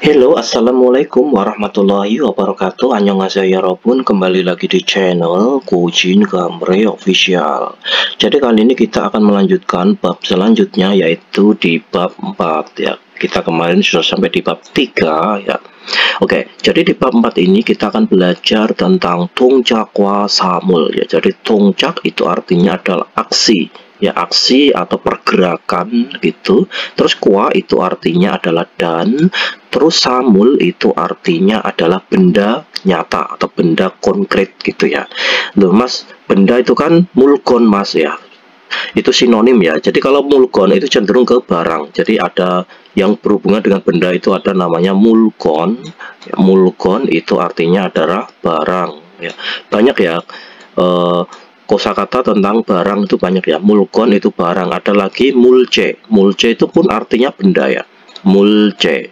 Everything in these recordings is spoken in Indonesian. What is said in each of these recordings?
Halo, assalamualaikum warahmatullahi wabarakatuh. Annyeonghaseyo yarabbun, kembali lagi di channel Kujin Gamre Official. Jadi kali ini kita akan melanjutkan bab selanjutnya, yaitu di bab 4 ya. Kita kemarin sudah sampai di bab 3 ya. Oke, jadi di bab 4 ini kita akan belajar tentang tongjakwa samul ya. Jadi tongjak itu artinya adalah aksi ya, aksi atau pergerakan gitu. Terus kwa itu artinya adalah dan, terus samul itu artinya adalah benda nyata atau benda konkret gitu ya. Loh mas, benda itu kan mulkon mas ya, itu sinonim ya. Jadi kalau mulkon itu cenderung ke barang, jadi ada yang berhubungan dengan benda itu ada namanya mulkon ya, mulkon itu artinya adalah barang ya. Banyak ya kosakata tentang barang itu banyak ya. Mulkon itu barang, ada lagi mulce. Mulce itu pun artinya benda ya. Mulce,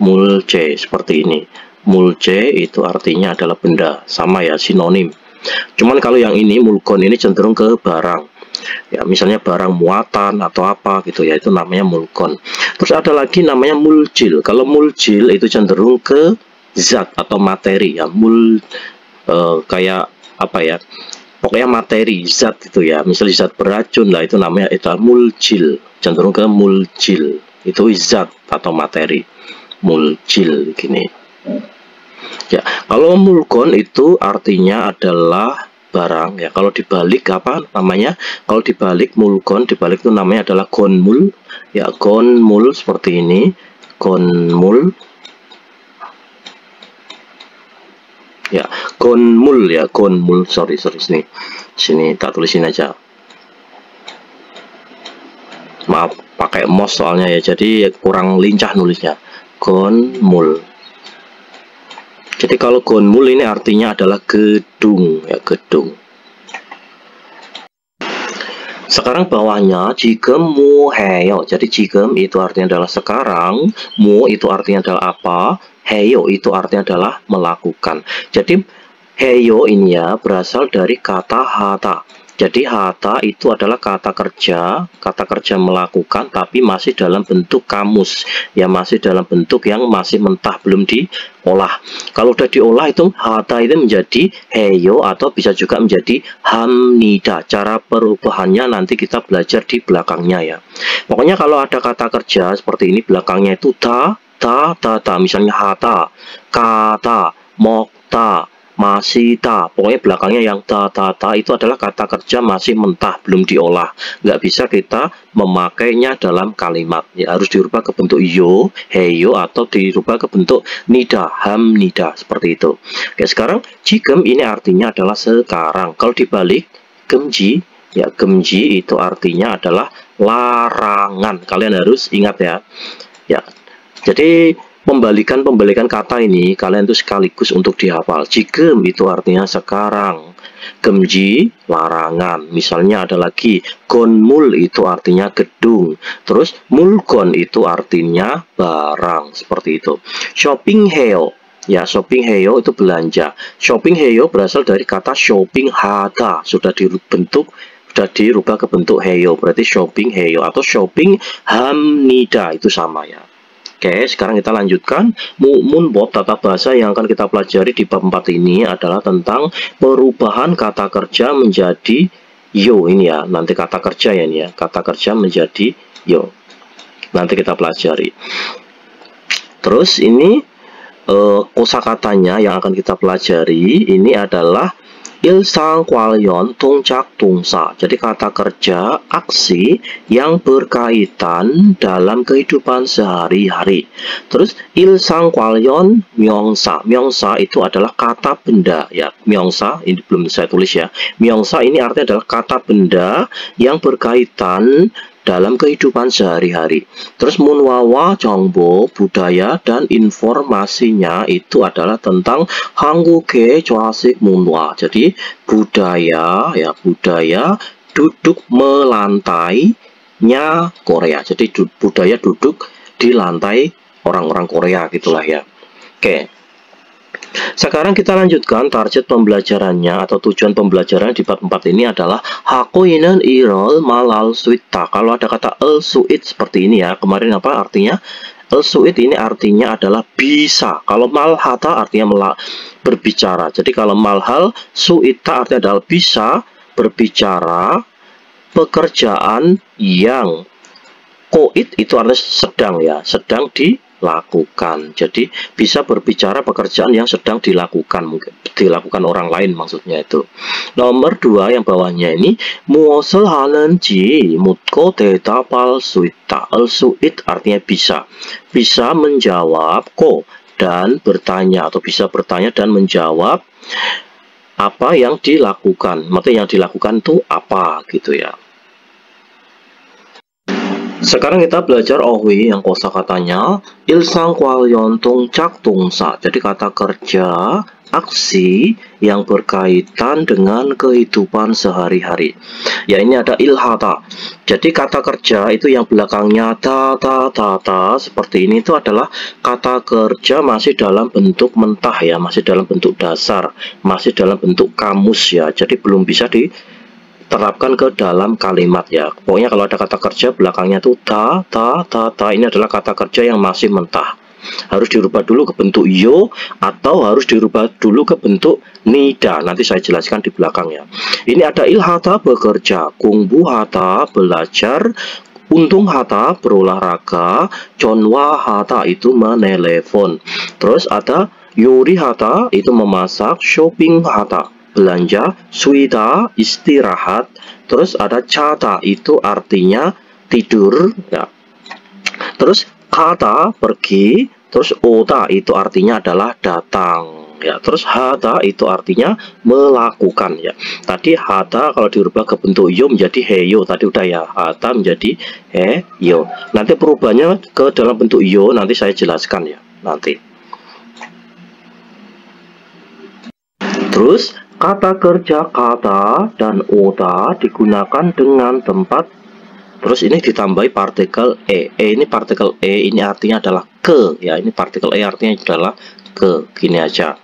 mulce seperti ini. Mulce itu artinya adalah benda, sama ya, sinonim. Cuman kalau yang ini mulkon ini cenderung ke barang ya, misalnya barang muatan atau apa gitu ya, itu namanya mulkon. Terus ada lagi namanya muljil. Kalau muljil itu cenderung ke zat atau materi ya. Kayak apa ya, pokoknya materi, zat itu ya, misalnya zat beracun lah, itu namanya itu muljil, cenderung ke muljil, itu zat atau materi, muljil gini ya. Kalau mulkon itu artinya adalah barang ya. Kalau dibalik apa namanya, kalau dibalik mulkon, dibalik itu namanya adalah gonmul ya. Gonmul seperti ini, gonmul ya, gonmul ya, gonmul. Sorry sini tak tulisin aja, maaf pakai mouse soalnya ya, jadi kurang lincah nulisnya. Gonmul. Jadi kalau gonmul ini artinya adalah gedung ya, gedung. Sekarang bawahnya jigem mu heyo. Jadi jigem itu artinya adalah sekarang, mu itu artinya adalah apa, heyo itu artinya adalah melakukan. Jadi heyo ini ya berasal dari kata hata. Jadi hata itu adalah kata kerja melakukan, tapi masih dalam bentuk kamus ya, masih dalam bentuk yang masih mentah, belum diolah. Kalau udah diolah itu hata itu menjadi heyo atau bisa juga menjadi hamnida. Cara perubahannya nanti kita belajar di belakangnya ya. Pokoknya kalau ada kata kerja seperti ini, belakangnya itu ta, misalnya hata, kata, mokta, masita, pokoknya belakangnya yang ta itu adalah kata kerja masih mentah, belum diolah. Nggak bisa kita memakainya dalam kalimat ya, harus dirubah ke bentuk yo, heyo, atau dirubah ke bentuk nida, hamnida, seperti itu. Oke, sekarang jigem ini artinya adalah sekarang. Kalau dibalik gemji ya, gemji itu artinya adalah larangan. Kalian harus ingat ya. Ya, jadi pembalikan kata ini kalian itu sekaligus untuk dihafal. Jigem itu artinya sekarang, gemji larangan. Misalnya ada lagi gonmul itu artinya gedung, terus mulkon itu artinya barang, seperti itu. Shopping heo ya, shopping heo itu belanja. Shopping heo berasal dari kata shopping hada, sudah dirubah ke bentuk heyo, berarti shopping heyo atau shopping hamnida, itu sama ya. Oke, sekarang kita lanjutkan. Munbop, tata bahasa yang akan kita pelajari di bab 4 ini adalah tentang perubahan kata kerja menjadi yo. Ini ya, nanti kata kerja ya, ini ya, kata kerja menjadi yo. Nanti kita pelajari. Terus ini kosakatanya yang akan kita pelajari ini adalah ilsang kwalyon tongcak tungsa. Jadi kata kerja aksi yang berkaitan dalam kehidupan sehari-hari. Terus ilsang kwalyon myongsa. Myongsa itu adalah kata benda ya. Myongsa ini belum saya tulis ya. Myongsa ini artinya adalah kata benda yang berkaitan dalam kehidupan sehari-hari. Terus munwawa jongbo, budaya dan informasinya itu adalah tentang hangguke choasik munwa. Jadi budaya ya, budaya duduk melantainya Korea. Jadi budaya duduk di lantai orang-orang Korea gitulah ya. Oke. Sekarang kita lanjutkan target pembelajarannya atau tujuan pembelajaran di bab 4 ini adalah hakoinen irol malal suita. Kalau ada kata el suit seperti ini ya, kemarin apa artinya? Al-su'id ini artinya adalah bisa. Kalau malhata artinya berbicara. Jadi kalau malhal, su'ita artinya adalah bisa berbicara pekerjaan yang koid itu artinya sedang ya, sedang dilakukan. Jadi bisa berbicara pekerjaan yang sedang dilakukan, mungkin dilakukan orang lain maksudnya itu. Nomor 2 yang bawahnya ini 무엇을 하는지 묻고 대답할 수 있다. al-su'id artinya bisa. Bisa menjawab ko dan bertanya, atau bisa bertanya dan menjawab apa yang dilakukan. Maksudnya yang dilakukan itu apa gitu ya. Sekarang kita belajar ohwi yang kosakatanya il상 관련 동작 동사. Jadi kata kerja aksi yang berkaitan dengan kehidupan sehari-hari. Ya, ini ada ilhata. Jadi kata kerja itu yang belakangnya ta seperti ini itu adalah kata kerja masih dalam bentuk mentah ya, masih dalam bentuk dasar, masih dalam bentuk kamus ya. Jadi belum bisa terapkan ke dalam kalimat ya. Pokoknya kalau ada kata kerja belakangnya tuh ta, ini adalah kata kerja yang masih mentah. Harus dirubah dulu ke bentuk yo atau harus dirubah dulu ke bentuk nida. Nanti saya jelaskan di belakang ya. Ini ada ilhata bekerja, kungbuhata belajar, untung hata berolahraga, conwa hata itu menelepon. Terus ada yuri hata itu memasak, shopping hata belanja, suida istirahat, terus ada cata itu artinya tidur ya. Terus kata pergi, terus oda itu artinya adalah datang ya. Terus hata itu artinya melakukan ya. Tadi hata kalau dirubah ke bentuk yo menjadi heyo, tadi udah ya, hata menjadi heyo. Nanti perubahannya ke dalam bentuk yo nanti saya jelaskan ya nanti. Terus kata kerja kata dan oda digunakan dengan tempat. Terus ini ditambahi partikel e. Ini partikel e ini artinya adalah ke ya. Ini partikel e artinya adalah ke. Gini aja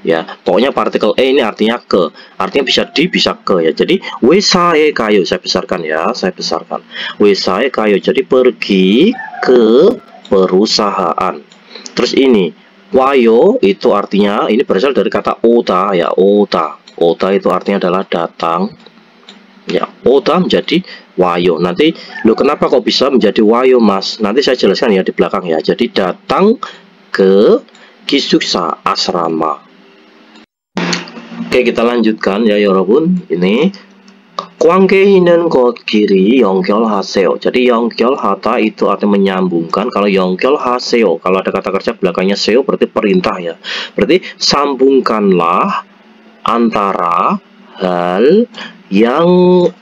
ya. Pokoknya partikel e ini artinya ke. Artinya bisa di bisa ke ya. Jadi wesae kayo, saya besarkan ya. Saya besarkan. Wesae kayo jadi pergi ke perusahaan. Terus ini wayo itu artinya ini berasal dari kata ota ya, ota. Ota itu artinya adalah datang. Ya, ota menjadi wayo. Nanti lo kenapa kok bisa menjadi wayo, Mas? Nanti saya jelaskan ya di belakang ya. Jadi datang ke 기숙사 asrama. Oke, kita lanjutkan ya, 여러분. Ini 관계 있는 곳끼리 연결하세요. Jadi 연결하다 itu artinya menyambungkan. Kalau 연결하세요, kalau ada kata kerja belakangnya seo berarti perintah ya. Berarti sambungkanlah antara hal yang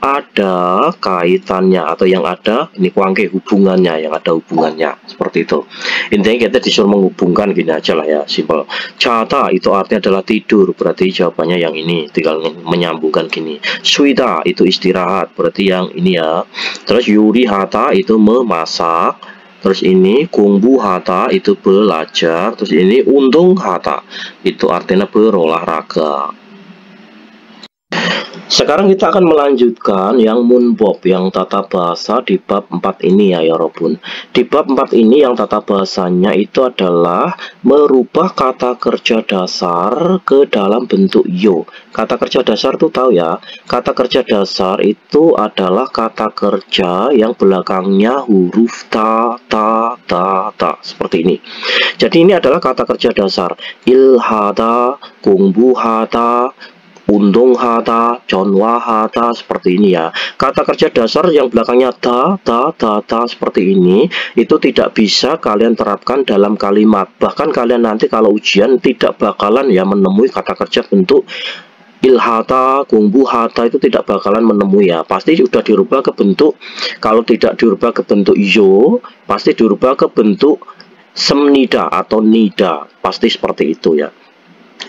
ada kaitannya atau yang ada ini kuangke hubungannya, yang ada hubungannya seperti itu. Intinya kita disuruh menghubungkan gini aja lah ya, simpel. Cata itu artinya adalah tidur, berarti jawabannya yang ini, tinggal menyambungkan gini. Suida itu istirahat, berarti yang ini ya. Terus yuri hata itu memasak. Terus ini kungbu hata itu belajar. Terus ini untung hata itu artinya berolahraga. Sekarang kita akan melanjutkan yang munbob, yang tata bahasa di bab 4 ini ya, Yorobun. Di bab 4 ini yang tata bahasanya itu adalah merubah kata kerja dasar ke dalam bentuk yo. Kata kerja dasar itu tahu ya, kata kerja dasar itu adalah kata kerja yang belakangnya huruf ta, seperti ini. Jadi ini adalah kata kerja dasar. ilhata, kungbuhata, untung hata, conwa hata, seperti ini ya. Kata kerja dasar yang belakangnya ta seperti ini itu tidak bisa kalian terapkan dalam kalimat. Bahkan kalian nanti kalau ujian tidak bakalan ya menemui kata kerja bentuk ilhata, kungbu hata itu tidak bakalan menemui ya. Pasti sudah dirubah ke bentuk, kalau tidak dirubah ke bentuk yo, pasti dirubah ke bentuk semnida atau nida. Pasti seperti itu ya.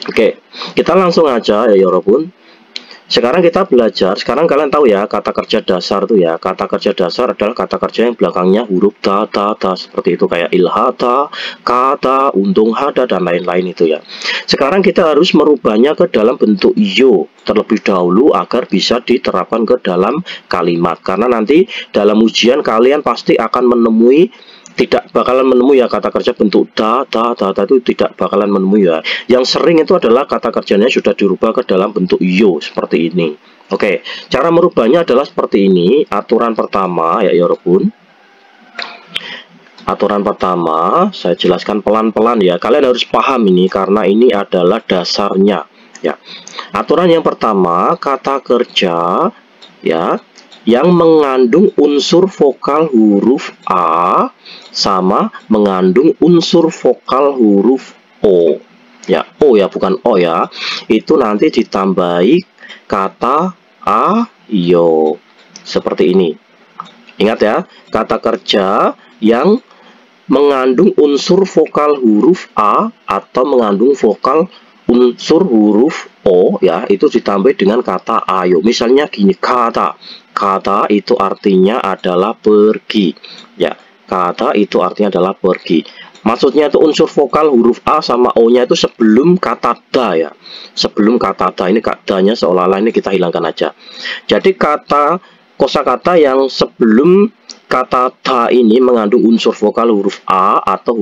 Oke, kita langsung aja ya Yorobun. Sekarang kita belajar, sekarang kalian tahu ya kata kerja dasar tuh ya. Kata kerja dasar adalah kata kerja yang belakangnya huruf ta seperti itu, kayak ilhata, kata, untung hada dan lain-lain itu ya. Sekarang kita harus merubahnya ke dalam bentuk yo terlebih dahulu agar bisa diterapkan ke dalam kalimat. Karena nanti dalam ujian kalian pasti akan menemui Tidak bakalan menemui ya kata kerja bentuk da itu tidak bakalan menemui ya. Yang sering itu adalah kata kerjanya sudah dirubah ke dalam bentuk yo seperti ini. Oke, cara merubahnya adalah seperti ini. Aturan pertama ya Yorobun. Aturan pertama saya jelaskan pelan-pelan ya. Kalian harus paham ini karena ini adalah dasarnya ya. Aturan yang pertama, kata kerja ya yang mengandung unsur vokal huruf A sama mengandung unsur vokal huruf O. Ya, O ya, bukan O ya. Itu nanti ditambahi kata ayo. Seperti ini. Ingat ya, kata kerja yang mengandung unsur vokal huruf A atau mengandung vokal unsur huruf O ya, itu ditambah dengan kata ayo. Misalnya gini, kata itu artinya adalah pergi ya. Kata itu artinya adalah pergi. Maksudnya itu unsur vokal huruf A sama O-nya itu sebelum kata da ya. Sebelum kata da, ini da-nya seolah-olah ini kita hilangkan aja. Jadi kosakata yang sebelum kata da ini mengandung unsur vokal huruf A atau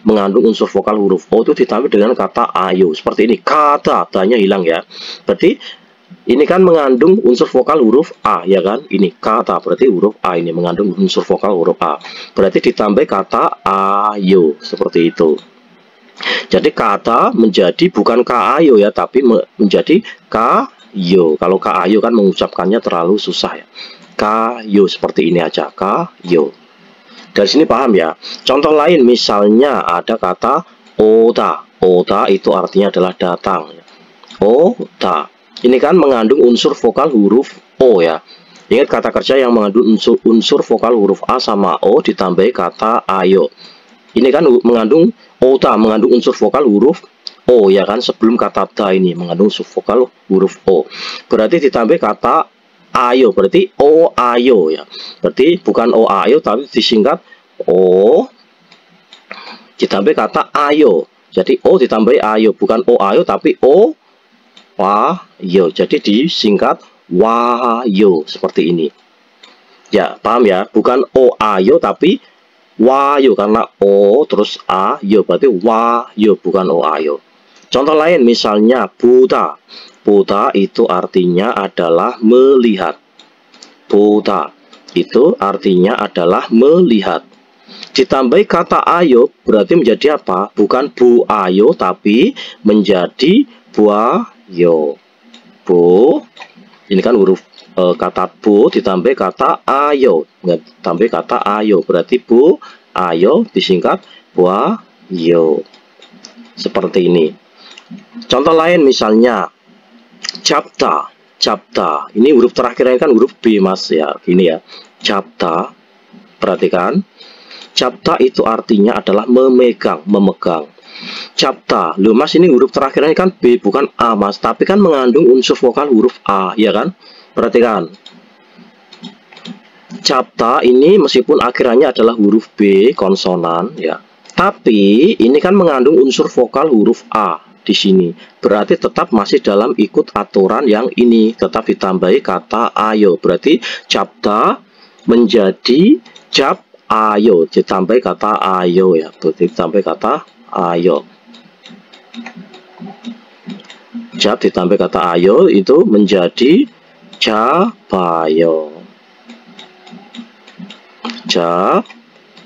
mengandung unsur vokal huruf O itu ditambah dengan kata ayo. Seperti ini, kata da-nya hilang ya. Berarti ini kan mengandung unsur vokal huruf A ya kan. Ini kata berarti huruf A ini mengandung unsur vokal huruf A. Berarti ditambah kata ayo seperti itu. Jadi kata menjadi bukan kayo ya, tapi menjadi kayo. Kalau kayo kan mengucapkannya terlalu susah ya. Kayo seperti ini aja, kayo. Dari sini paham ya. Contoh lain misalnya ada kata oda. Oda itu artinya adalah datang. Oda. Ini kan mengandung unsur vokal huruf O ya. Ingat kata kerja yang mengandung unsur vokal huruf A sama O ditambah kata ayo. Ini kan mengandung oda, mengandung unsur vokal huruf O ya kan. Sebelum kata da ini mengandung unsur vokal huruf O. Berarti ditambah kata ayo, berarti o ayo ya. Berarti bukan o ayo tapi disingkat o ditambah kata ayo. Jadi o ditambah ayo, bukan o ayo tapi o wayo. Jadi disingkat wayo seperti ini. Ya, paham ya? Bukan o ayo tapi wayo karena o terus ayo berarti wayo bukan o ayo. Contoh lain misalnya buta. Buta itu artinya adalah melihat. Buta itu artinya adalah melihat. Ditambah kata ayo berarti menjadi apa? Bukan bu ayo tapi menjadi buayo. Bu, ini kan huruf kata bu ditambah kata ayo. Ditambah kata ayo berarti bu ayo disingkat buayo. Seperti ini. Contoh lain misalnya Japta. Japta. Ini huruf terakhirnya kan huruf B mas ya. Ini ya. Japta. Perhatikan. Japta itu artinya adalah memegang, memegang. Japta. Loh mas, ini huruf terakhirnya kan B bukan A mas, tapi kan mengandung unsur vokal huruf A, ya kan? Perhatikan. Japta ini meskipun akhirnya adalah huruf B konsonan ya, tapi ini kan mengandung unsur vokal huruf A di sini. Berarti tetap masih dalam ikut aturan yang ini, tetap ditambahi kata ayo. Berarti Japta menjadi jap ayo, ditambah kata ayo ya, berarti ditambah kata ayo. Jab ditambah kata ayo itu menjadi jabayo.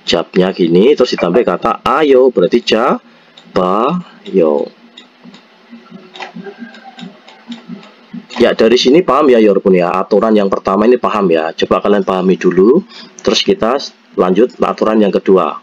Jabnya gini terus ditambah kata ayo berarti jabayo. Ya dari sini paham ya Yorpun ya, aturan yang pertama ini paham ya. Coba kalian pahami dulu, terus kita lanjut aturan yang kedua.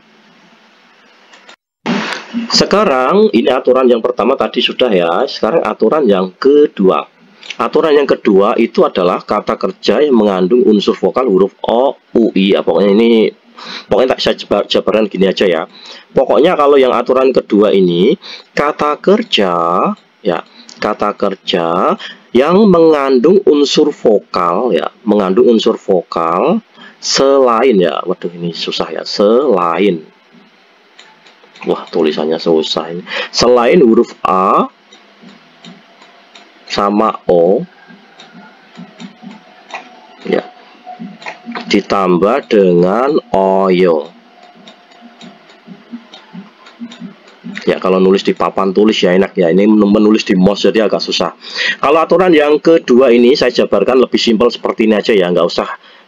Sekarang ini aturan yang pertama tadi sudah ya. Sekarang aturan yang kedua. Aturan yang kedua itu adalah kata kerja yang mengandung unsur vokal huruf O, U, I ya. Pokoknya tak saya jabaran gini aja ya. Pokoknya kalau yang aturan kedua ini kata kerja ya, kata kerja yang mengandung unsur vokal ya, mengandung unsur vokal selain ya. Waduh ini susah ya, selain. Wah, tulisannya susah ini. Selain huruf A sama O ya, ditambah dengan oyo. Ya, kalau nulis di papan tulis ya enak ya. Ini menulis di mouse jadi agak susah. Kalau aturan yang kedua ini saya jabarkan lebih simpel seperti ini aja ya, nggak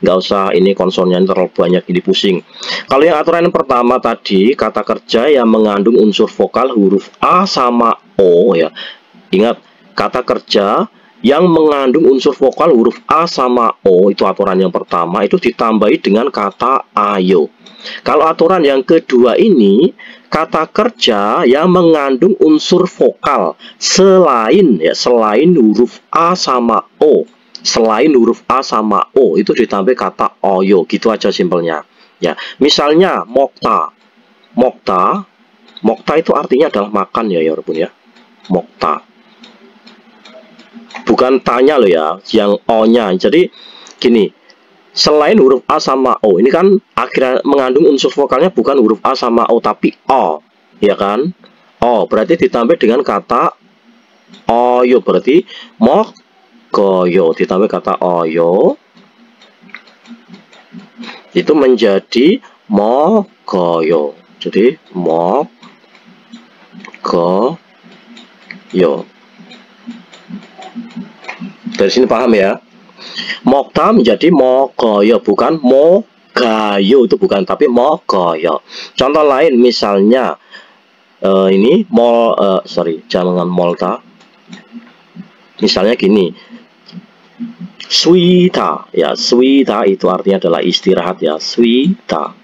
usah ini konsolnya terlalu banyak ini pusing. Kalau yang aturan yang pertama tadi, kata kerja yang mengandung unsur vokal huruf A sama O ya. Ingat, kata kerja yang mengandung unsur vokal huruf A sama O itu aturan yang pertama, itu ditambahi dengan kata ayo. Kalau aturan yang kedua ini, kata kerja yang mengandung unsur vokal selain huruf A sama O, selain huruf A sama O itu ditambah kata oyo, gitu aja simpelnya. Ya, misalnya mokta, mokta itu artinya adalah makan ya, walaupun ya, mokta. Bukan tanya loh ya, yang O-nya. Jadi gini. Selain huruf A sama O, ini kan akhirnya mengandung unsur vokalnya bukan huruf A sama O, tapi O, ya kan? O, berarti ditambah dengan kata oyo, berarti mokoyo, ditambah kata oyo, itu menjadi mokoyo. Jadi mokoyo. Dari sini paham ya? Mokta menjadi mokoyo, bukan mogayo, itu bukan, tapi mokoyo. Contoh lain misalnya ini jangan molta. Misalnya gini, suita ya, suita itu artinya adalah istirahat ya, suita.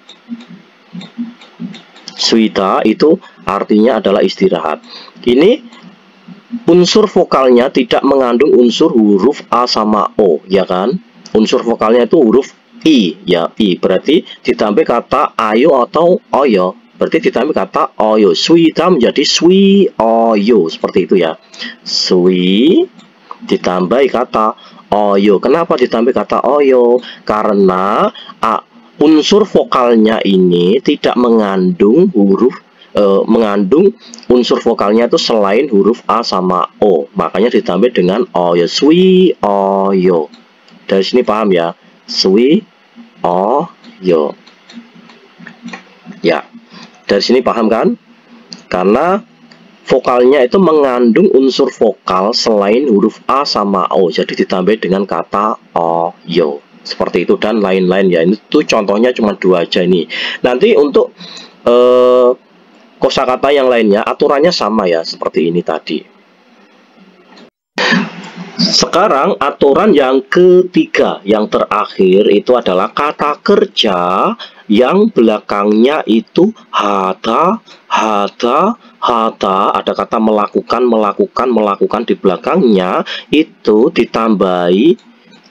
Suita itu artinya adalah istirahat. Ini unsur vokalnya tidak mengandung unsur huruf A sama O, ya kan? Unsur vokalnya itu huruf I, ya, I. Berarti ditambah kata ayo atau oyo. Berarti ditambah kata oyo. Suita menjadi sui oyo, seperti itu ya. Sui ditambah kata oyo. Kenapa ditambah kata oyo? Karena unsur vokalnya ini tidak mengandung mengandung unsur vokalnya itu selain huruf A sama O, makanya ditambah dengan oyo, sui oyo. Dari sini paham ya, sui oyo ya. Dari sini paham kan? Karena vokalnya itu mengandung unsur vokal selain huruf A sama O, jadi ditambah dengan kata oyo, seperti itu dan lain-lain ya. Ini tuh contohnya cuma dua aja ini. Nanti untuk kosakata yang lainnya aturannya sama ya, seperti ini tadi. Sekarang aturan yang ketiga, yang terakhir itu adalah kata kerja yang belakangnya itu hata, ada kata melakukan di belakangnya itu ditambahi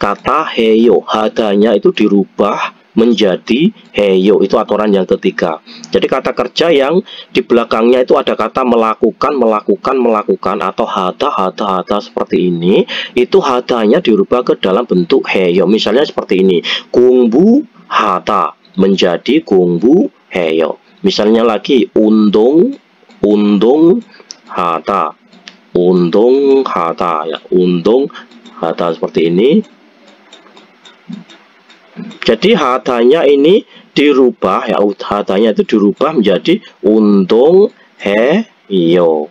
kata heyo, hadanya itu dirubah menjadi heyo, itu aturan yang ketiga. Jadi kata kerja yang di belakangnya itu ada kata melakukan atau hata seperti ini, itu hadanya dirubah ke dalam bentuk heyo. Misalnya seperti ini, kungbu hata menjadi kungbu heyo. Misalnya lagi undung hata ya, undung hata seperti ini. Jadi hatanya ini dirubah ya, hatanya itu dirubah menjadi untung heyo,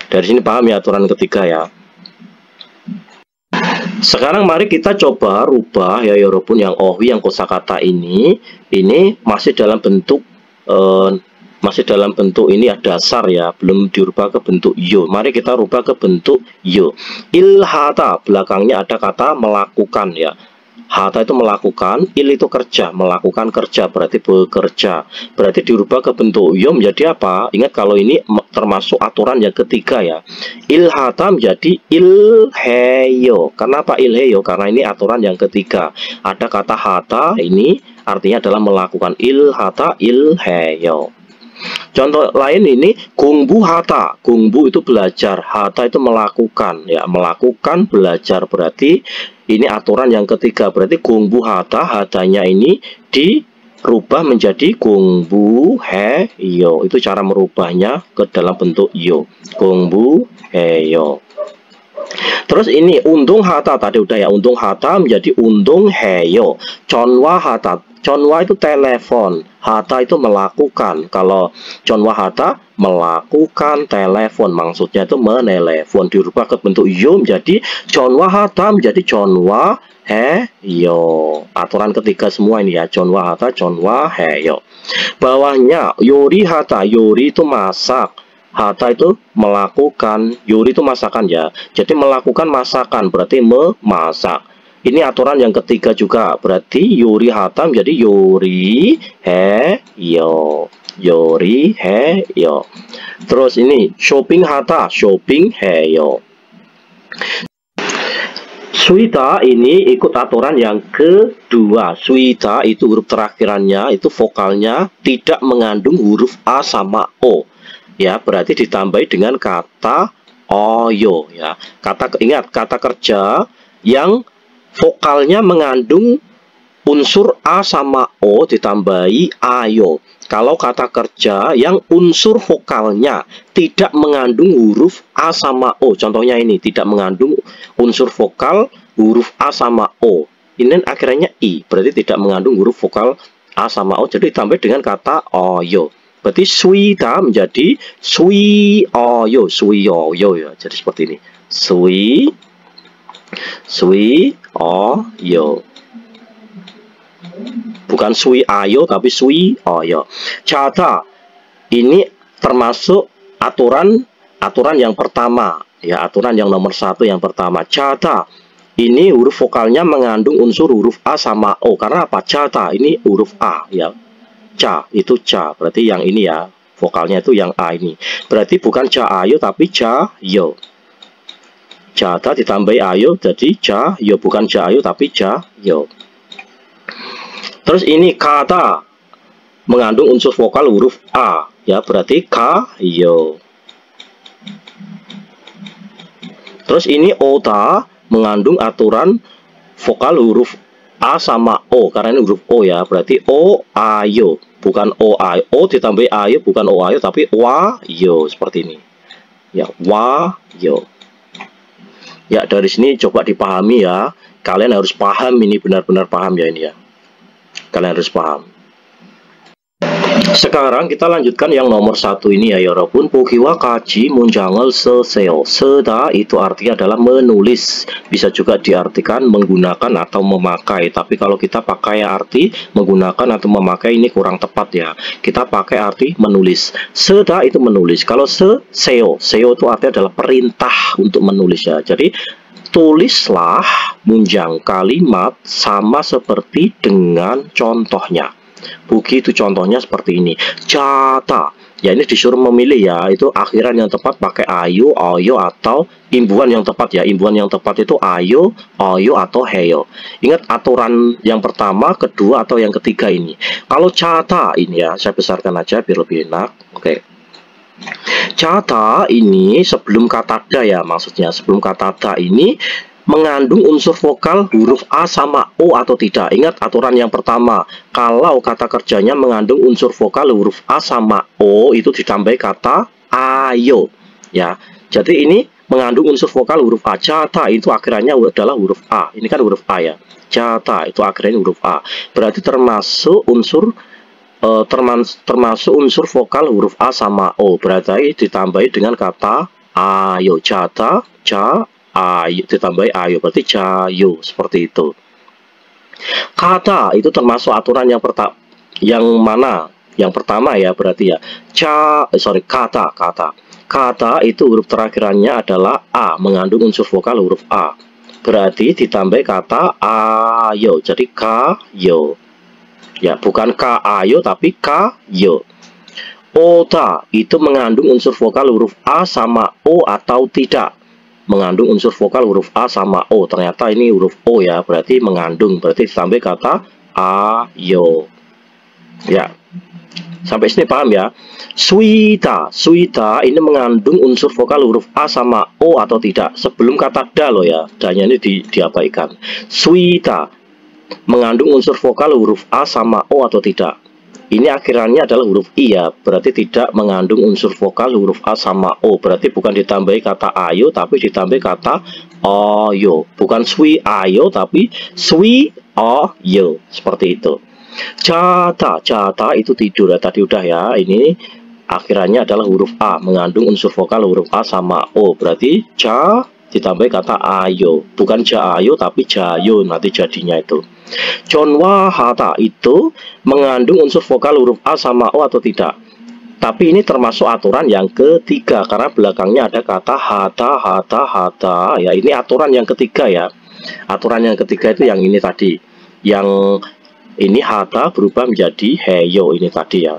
Dari sini paham ya aturan ketiga ya. Sekarang mari kita coba rubah ya, walaupun yang ohwi, yang kosakata ini masih dalam bentuk ini ya, dasar ya, belum dirubah ke bentuk yo. Mari kita rubah ke bentuk yo. Ilhata belakangnya ada kata melakukan ya. Hata itu melakukan, il itu kerja, melakukan kerja, berarti bekerja. Berarti dirubah ke bentuk yo menjadi apa? Ingat kalau ini termasuk aturan yang ketiga ya. Ilhata menjadi ilheyo. Kenapa ilheyo? Karena ini aturan yang ketiga. Ada kata hata, ini artinya adalah melakukan. Ilhata ilheyo. Contoh lain ini gungbu hata. Gungbu itu belajar, hata itu melakukan ya, melakukan belajar. Berarti ini aturan yang ketiga. Berarti gungbu hata, hatanya ini dirubah menjadi gungbu heyo. Itu cara merubahnya ke dalam bentuk yo. Gungbu heyo. Terus ini undung hata tadi udah ya, undung hata menjadi undung heyo. Chonwa hata, chonwa itu telepon, hata itu melakukan. Kalau chonwa hata melakukan telepon, maksudnya itu menelepon, dirubah ke bentuk yo menjadi chonwa hata menjadi chonwa heyo. Aturan ketiga semua ini ya, chonwa hata, chonwa heyo. Bawahnya yori hata, yori itu masak. Hata itu melakukan, yuri itu masakan ya. Jadi melakukan masakan berarti memasak. Ini aturan yang ketiga juga. Berarti yuri hata menjadi yuri yo. Yuri yo. Terus ini shopping hata, shopping yo. Suita ini ikut aturan yang kedua. Suita itu huruf terakhirannya, itu vokalnya tidak mengandung huruf A sama O. Ya, berarti ditambahi dengan kata oyo ya. Ingat kata kerja yang vokalnya mengandung unsur A sama O ditambahi ayo. Kalau kata kerja yang unsur vokalnya tidak mengandung huruf A sama O, contohnya ini tidak mengandung unsur vokal huruf A sama O, ini akhirnya I, berarti tidak mengandung huruf vokal A sama O, jadi ditambah dengan kata oyo. Berarti suita menjadi sui oyo, sui oyo ya. Jadi seperti ini. Sui oyo. Bukan sui ayo tapi sui oyo. Chata ini termasuk aturan yang pertama ya, aturan yang nomor 1 yang pertama. Chata ini huruf vokalnya mengandung unsur huruf A sama O. Karena apa? Chata ini huruf A ya. Ca itu ca, berarti yang ini ya, vokalnya itu yang A ini. Berarti bukan ca ayo tapi ca yo. Jata ditambah ayo jadi ca yo, bukan ca ayo tapi ca yo. Terus ini kata mengandung unsur vokal huruf A ya, berarti ka yo. Terus ini ota mengandung aturan vokal huruf A sama O, karena ini huruf O ya, berarti O ayo, bukan O ayo. O ditambah ayo, bukan O ayo tapi wa yo, seperti ini ya, wa yo ya. Dari sini coba dipahami ya, kalian harus paham ini, benar-benar paham ya ini ya, kalian harus paham. Sekarang kita lanjutkan yang nomor 1 ini ya 여러분. 보기와 같이 문장을 쓰세요. 쓰다 itu artinya adalah menulis, bisa juga diartikan menggunakan atau memakai, tapi kalau kita pakai arti menggunakan atau memakai ini kurang tepat ya, kita pakai arti menulis. 쓰다 itu menulis. Kalau seo itu artinya adalah perintah untuk menulis ya. Jadi tulislah munjang kalimat sama seperti dengan contohnya. Buki itu contohnya seperti ini. Jata ya, ini disuruh memilih ya, itu akhiran yang tepat pakai ayo, oyo atau imbuhan yang tepat ya. Imbuhan yang tepat itu ayo, oyo atau heyo. Ingat aturan yang pertama, kedua atau yang ketiga ini. Kalau jata ini ya, saya besarkan aja biar lebih enak. Oke. Jata ini sebelum kata da ya, maksudnya sebelum kata da ini mengandung unsur vokal huruf A sama O atau tidak. Ingat aturan yang pertama, kalau kata kerjanya mengandung unsur vokal huruf A sama O itu ditambah kata ayo ya. Jadi ini mengandung unsur vokal huruf A. Jata itu akhirannya adalah huruf A. Ini kan huruf A ya. Jata itu akhirnya huruf A. Berarti termasuk unsur unsur vokal huruf A sama O. Berarti ditambahi dengan kata ayo. Jata, ja, ayo ditambah ayo, berarti cayo, seperti itu. Kata itu termasuk aturan yang mana? Yang pertama ya, berarti ya. Kata itu huruf terakhirannya adalah A, mengandung unsur vokal huruf A. Berarti ditambah kata ayo, jadi kayo. Ya, bukan ka ayo tapi kayo. Ota itu mengandung unsur vokal huruf A sama O atau tidak. Mengandung unsur vokal huruf A sama O, ternyata ini huruf O ya, berarti mengandung, berarti ditambah kata ayo ya. Sampai sini paham ya. Suita ini mengandung unsur vokal huruf A sama O atau tidak, sebelum kata da loh ya, danya ini diabaikan. Suita mengandung unsur vokal huruf A sama O atau tidak. Ini akhirannya adalah huruf I ya, berarti tidak mengandung unsur vokal huruf A sama O. Berarti bukan ditambahi kata ayo, tapi ditambahi kata oyo. Bukan swi ayo, tapi swi oyo. Seperti itu. Jata, jata itu tidur ya, tadi udah ya. Ini akhirannya adalah huruf A, mengandung unsur vokal huruf A sama O. Berarti ja ditambahi kata ayo. Bukan ja ayo, tapi jayo nanti jadinya itu. Chonwa hata itu mengandung unsur vokal huruf A sama O atau tidak. Tapi ini termasuk aturan yang ketiga karena belakangnya ada kata hata hata hata. Ya, ini aturan yang ketiga ya. Aturan yang ketiga itu yang ini tadi. Yang ini hata berubah menjadi heyo ini tadi ya.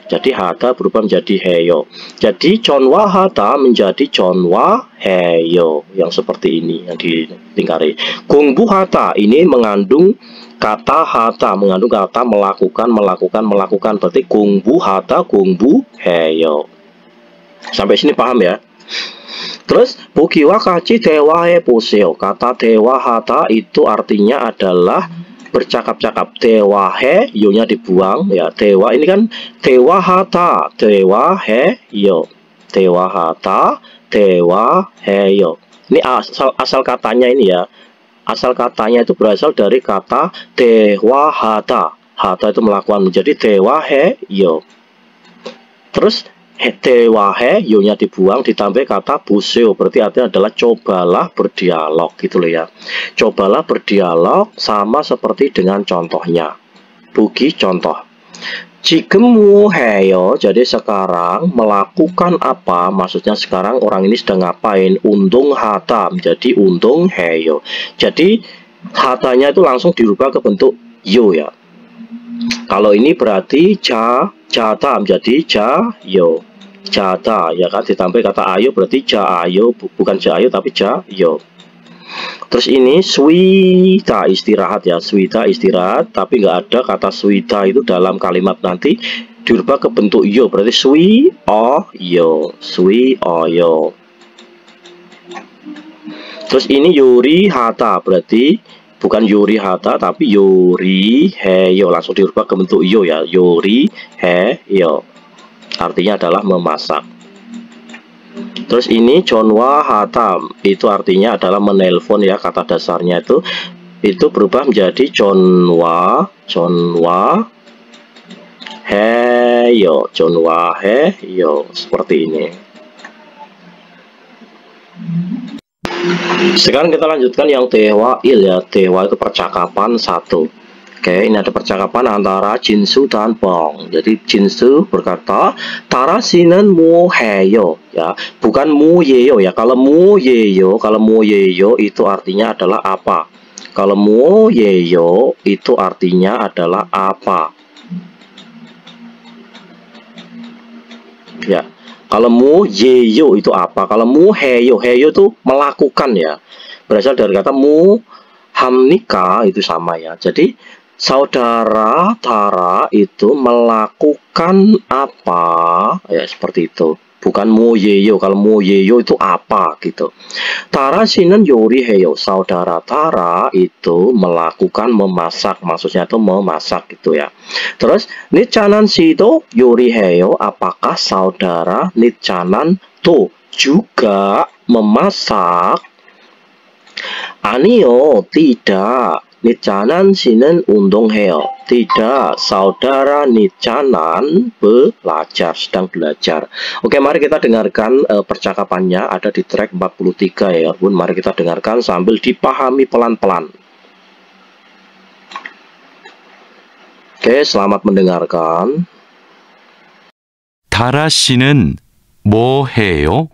Jadi hata berubah menjadi heyo. Jadi chonwa hata menjadi chonwa heyo. Yang seperti ini yang dilingkari. Gongbu hata ini mengandung kata hata, mengandung kata melakukan. Berarti gongbu hata, gongbu heyo. Sampai sini paham ya? Terus bukiwa kachi dewa he poseo. Kata dewa hata itu artinya adalah bercakap-cakap. Dewa he, yo-nya dibuang ya. Dewa ini kan dewa hata, dewa he yo. Dewa hata, dewa he yo. Ini asal katanya ini ya. Asal katanya itu berasal dari kata dewa hata. Hata itu melakukan, menjadi dewa he yo. Terus dewa he yo-nya dibuang, ditambah kata buseo, berarti artinya adalah cobalah berdialog gitu loh ya. Cobalah berdialog sama seperti dengan contohnya. Bugi contoh. Jikemu heyo, jadi sekarang melakukan apa? Maksudnya sekarang orang ini sedang ngapain? Undung hata menjadi undung heyo. Jadi hatanya itu langsung dirubah ke bentuk yo ya. Kalau ini berarti jata menjadi jayo. Jata ya kan, ditambah kata ayo berarti jayo, bukan jayo tapi jayo. Terus ini swita istirahat ya, swita istirahat, tapi nggak ada kata swita itu dalam kalimat, nanti dirubah ke bentuk yo, berarti swi oyo, swi oyo. Terus ini yuri hata, berarti bukan yuri hata tapi yuri heyo, langsung dirubah ke bentuk yo ya, yuri heyo. Artinya adalah memasak. Terus ini chonwa hata, itu artinya adalah menelpon ya, kata dasarnya itu berubah menjadi chonwa heyo, chonwa heyo, seperti ini. Sekarang kita lanjutkan yang dewa il ya. Dewa itu percakapan satu. Oke, ini ada percakapan antara Jinsu dan Bong. Jadi Jinsu berkata, Tarasinen mu heyo ya, bukan mu yeyo ya. Kalau mu yeyo itu artinya adalah apa? Kalau mu yeyo itu artinya adalah apa? Ya. Kalau mu yeyo itu apa? Kalau mu heyo itu melakukan ya. Berasal dari kata mu hamnika itu sama ya. Jadi saudara Tara itu melakukan apa? Ya seperti itu. Bukan mu yeyo. Kalau mu yeyo itu apa gitu. Tara sinen yori heyo. Saudara Tara itu melakukan memasak. Maksudnya itu memasak gitu ya. Terus Nichanan sido yori heyo. Apakah saudara Nichanan to juga memasak? Anio tidak. Nichanan sinen undong heo. Tidak, saudara Nichanan sedang belajar. Oke, mari kita dengarkan percakapannya. Ada di track 43 ya bun. Mari kita dengarkan sambil dipahami pelan-pelan. Oke, selamat mendengarkan. 다라 씨는 뭐 해요?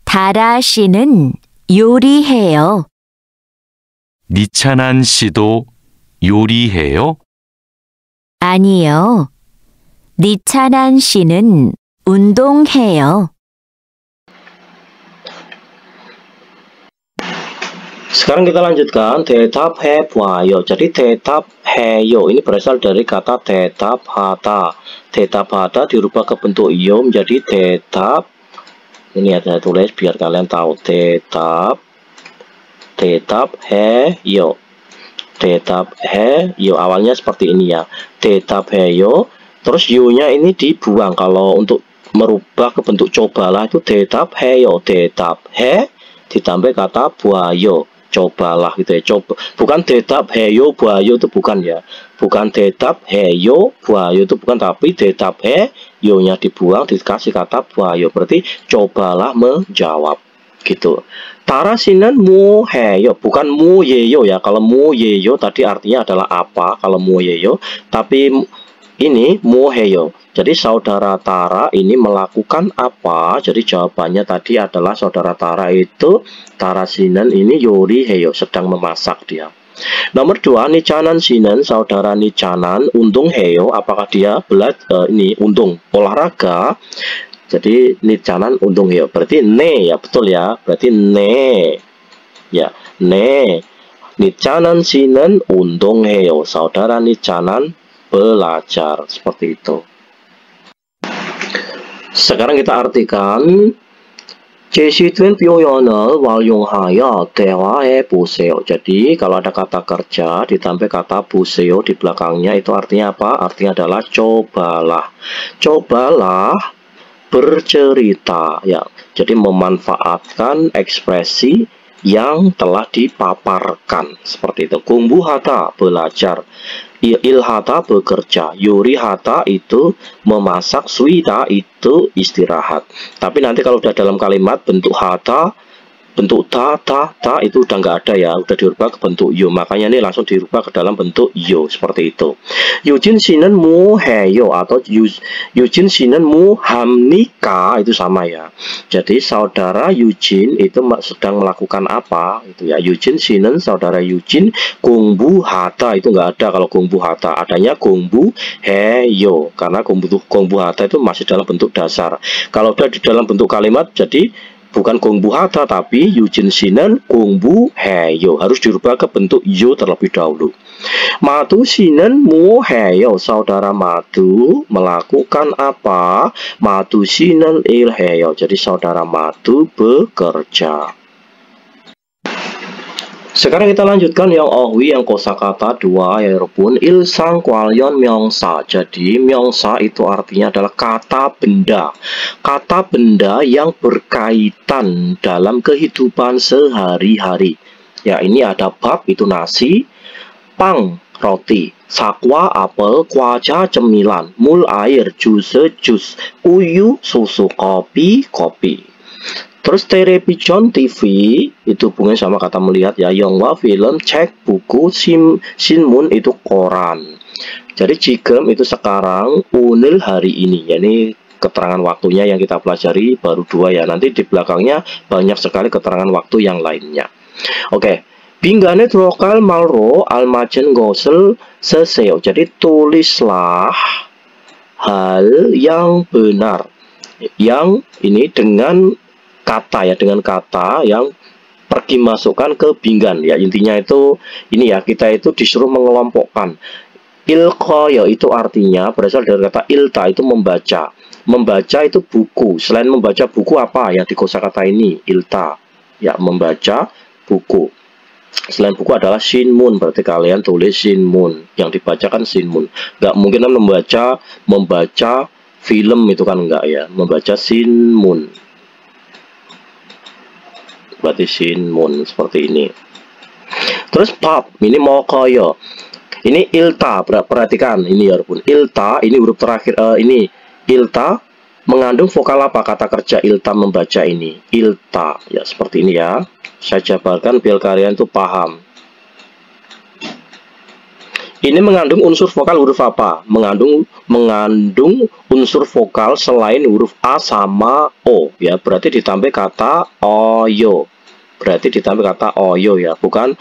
다라 씨는 요리해요. 니찬한 씨도 요리해요? 아니요. 니찬한 씨는 운동해요. Sekarang kita lanjutkan tetap 해봐요. Jadi tetap 해요 ini berasal dari kata tetap hata. Tetap hata dirubah ke bentuk yo menjadi tetap. Ini ada tulis biar kalian tahu tetap heyo. Tetap heyo, awalnya seperti ini ya. Tetap heyo. Terus yo-nya ini dibuang. Kalau untuk merubah ke bentuk cobalah itu tetap heyo, tetap he ditambah kata buayo. Cobalah gitu ya. Coba. Bukan tetap heyo buayo itu bukan ya. Bukan tetap heyo buayo itu bukan, tapi tetap he yo-nya dibuang dikasih kata buayo. Berarti cobalah menjawab gitu. Tara sinan mu heyo, bukan mu yeyo ya. Kalau mu yeyo tadi artinya adalah apa kalau mu yeyo, tapi ini mu heyo. Jadi saudara Tara ini melakukan apa? Jadi jawabannya tadi adalah saudara Tara itu Tara sinan ini yori heyo, sedang memasak dia. Nomor 2, Nicanan sinan, saudara Nicanan untung heyo, apakah dia ini untung olahraga? Jadi Nicanan untung heyo, berarti ne ya, betul ya, berarti ne ya, ne. Nicanan sinan untung heyo, saudara Nicanan belajar, seperti itu. Sekarang kita artikan 제시된 표현을 활용하여 대화해 보세요. Jadi kalau ada kata kerja ditambah kata 보세요 di belakangnya itu artinya apa? Artinya adalah cobalah. Cobalah bercerita ya. Jadi memanfaatkan ekspresi yang telah dipaparkan seperti itu. 공부하다 belajar. Ilhata bekerja, yurihata itu memasak, suida itu istirahat. Tapi nanti kalau udah dalam kalimat bentuk hata, bentuk ta itu udah nggak ada ya, udah dirubah ke bentuk yo. Makanya ini langsung dirubah ke dalam bentuk yo seperti itu. Yujin sinan mu heyo atau Yujin sinan mu hamnika itu sama ya. Jadi saudara Yujin itu sedang melakukan apa? Itu ya. Yujin sinan saudara Yujin 공부 hata itu nggak ada kalau 공부 hata, adanya 공부 heyo karena 공부 hata itu masih dalam bentuk dasar. Kalau udah di dalam bentuk kalimat jadi bukan 공부 hata tapi Yujin sinan 공부 heyo, harus dirubah ke bentuk yo terlebih dahulu. Madu sinan mu heyo, saudara Madu melakukan apa? Madu sinan il heyo, jadi saudara Madu bekerja. Sekarang kita lanjutkan yang ohwi yang kosakata 2 ya 여러분. 일상 관련 명사. Jadi 명사 itu artinya adalah kata benda. Kata benda yang berkaitan dalam kehidupan sehari-hari. Ya, ini ada bab itu nasi, pang roti, sakwa apel, kwaja cemilan, mul air jus, uyu susu, kopi kopi. Terus television TV itu hubungannya sama kata melihat ya. Yongwa film, cek buku, sinmun itu koran. Jadi jigem itu sekarang, unil hari ini. Ya, ini keterangan waktunya yang kita pelajari baru 2 ya. Nanti di belakangnya banyak sekali keterangan waktu yang lainnya. Oke. Binggane lokal malro almajen gosel seseo. Jadi tulislah hal yang benar. Yang ini dengan kata ya, dengan kata yang pergi masukkan ke binggan ya. Intinya itu ini ya, kita itu disuruh mengelompokkan. Ilqa ya itu artinya berasal dari kata ilta, itu membaca. Membaca itu buku. Selain membaca buku apa yang di kosakata ini? Ilta ya, membaca buku. Selain buku adalah sinmun, berarti kalian tulis sinmun, yang dibacakan sinmun. Nggak mungkin kan membaca film itu kan enggak ya, membaca sinmun. Berarti sinmun seperti ini. Terus bab ini mau koyo. Ini ilta, perhatikan ini ya pun. Ilta ini huruf terakhir ini ilta mengandung vokal apa? Kata kerja ilta membaca ini. Ilta ya seperti ini ya. Saya jabarkan biar kalian tuh paham. Ini mengandung unsur vokal huruf apa? Mengandung unsur vokal selain huruf A sama O ya. Berarti ditambah kata oyo. Berarti ditambah kata oyo ya. Bukan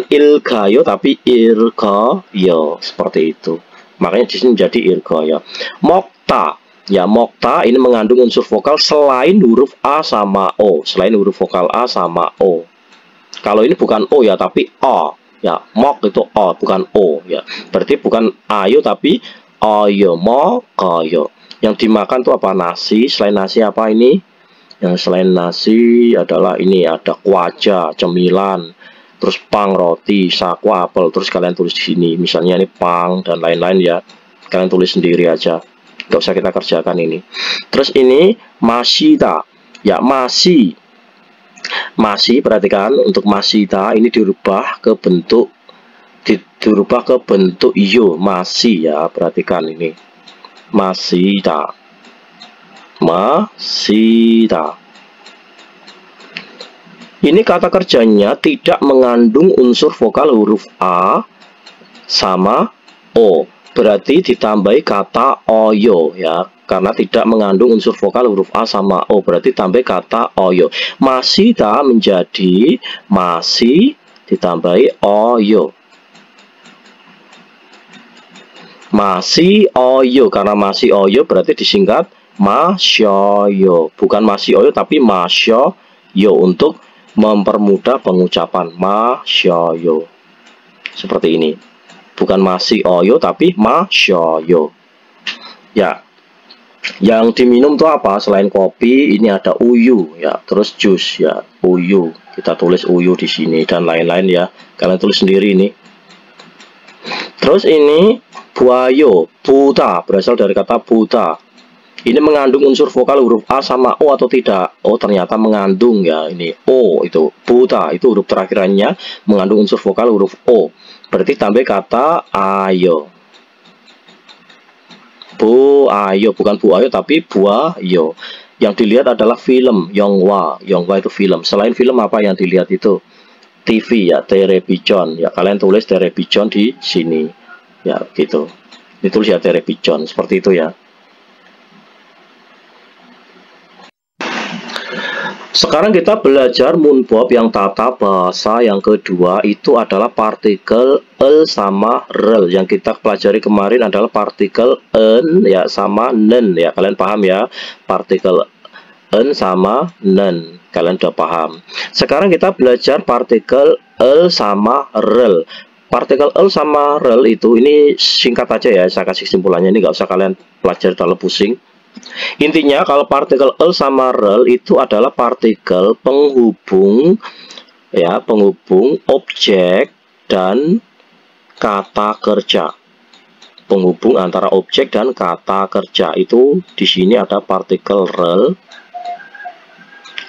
ilgayo tapi irgayo seperti itu. Makanya di sini menjadi irgayo. Mokta ya, mokta ini mengandung unsur vokal selain huruf A sama O. Selain huruf vokal A sama O. Kalau ini bukan O ya tapi O. Ya, mok itu O, bukan O ya. Berarti bukan ayo tapi oyo, mokoyo. Yang dimakan tuh apa? Nasi. Selain nasi apa ini? Yang selain nasi adalah ini ada kwaja, cemilan, terus pang roti, saku apel, terus kalian tulis di sini. Misalnya ini pang dan lain-lain ya. Kalian tulis sendiri aja. Nggak usah kita kerjakan ini. Terus ini masita. Ya, masih. Masih, perhatikan untuk masita ini dirubah ke bentuk yo, masih ya. Perhatikan ini. Masita. Masita. Ini kata kerjanya tidak mengandung unsur vokal huruf A sama O. Berarti ditambahi kata oyo ya. Karena tidak mengandung unsur vokal huruf A sama O. Berarti tambah kata oyo. Masita menjadi masih ditambahi oyo. Masih oyo. Karena masih oyo berarti disingkat masyoyo. Bukan masih oyo tapi masyoyo untuk mempermudah pengucapan masyoyo. Seperti ini. Bukan masih oyo tapi masyoyo. Ya. Yang diminum itu apa? Selain kopi, ini ada uyu ya, terus jus ya, uyu. Kita tulis uyu di sini dan lain-lain ya. Kalian tulis sendiri ini. Terus ini buayo, buta, berasal dari kata buta. Ini mengandung unsur vokal huruf A sama O atau tidak? Oh, ternyata mengandung ya. Ini O itu. Buta itu huruf terakhirannya mengandung unsur vokal huruf O. Berarti tambah kata ayo. Bu ayo, bukan bu ayo tapi buayo. Yang dilihat adalah film Yonghwa. Yonghwa itu film. Selain film apa yang dilihat itu? TV ya, television. Ya, kalian tulis television di sini. Ya, gitu. Ditulis ya television seperti itu ya. Sekarang kita belajar munbob yang tata bahasa yang kedua itu adalah partikel el sama rel. Yang kita pelajari kemarin adalah partikel en ya sama nen ya. Kalian paham ya? Partikel en sama nen. Kalian udah paham. Sekarang kita belajar partikel el sama rel. Partikel el sama rel itu ini singkat aja ya. Saya kasih kesimpulannya, ini nggak usah kalian pelajari terlalu pusing. Intinya kalau partikel el sama rel itu adalah partikel penghubung ya, penghubung objek dan kata kerja. Penghubung antara objek dan kata kerja itu di sini ada partikel rel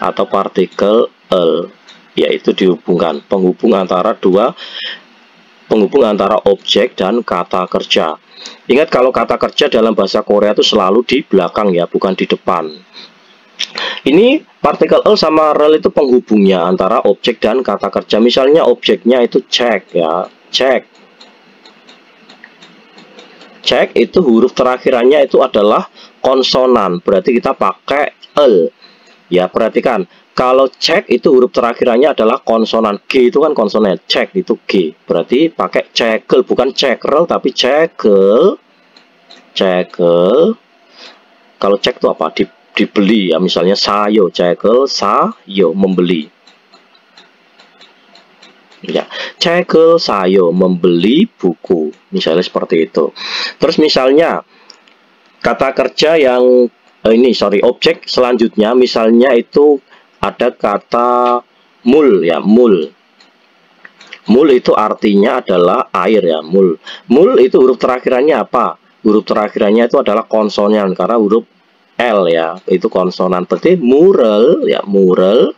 atau partikel el, yaitu dihubungkan penghubung antara objek dan kata kerja. Ingat kalau kata kerja dalam bahasa Korea itu selalu di belakang ya, bukan di depan. Ini partikel el sama rel itu penghubungnya antara objek dan kata kerja. Misalnya objeknya itu cek ya, cek. Cek itu huruf terakhirannya itu adalah konsonan, berarti kita pakai el. Ya, perhatikan. Kalau cek itu huruf terakhirannya adalah konsonan. G itu kan konsonan. Cek itu G. Berarti pakai cekel. Bukan cekrel tapi cekel. Cekel. Kalau cek itu apa? Dibeli ya. Misalnya sayo. Cekel. Sayo. Membeli. Ya. Cekel. Sayo. Membeli buku. Misalnya seperti itu. Terus misalnya kata kerja yang objek selanjutnya misalnya itu ada kata mul ya, mul. Mul itu artinya adalah air ya, mul. Mul itu huruf terakhirannya apa? Huruf terakhirannya itu adalah konsonan karena huruf L ya, itu konsonan. Berarti mural ya, mural.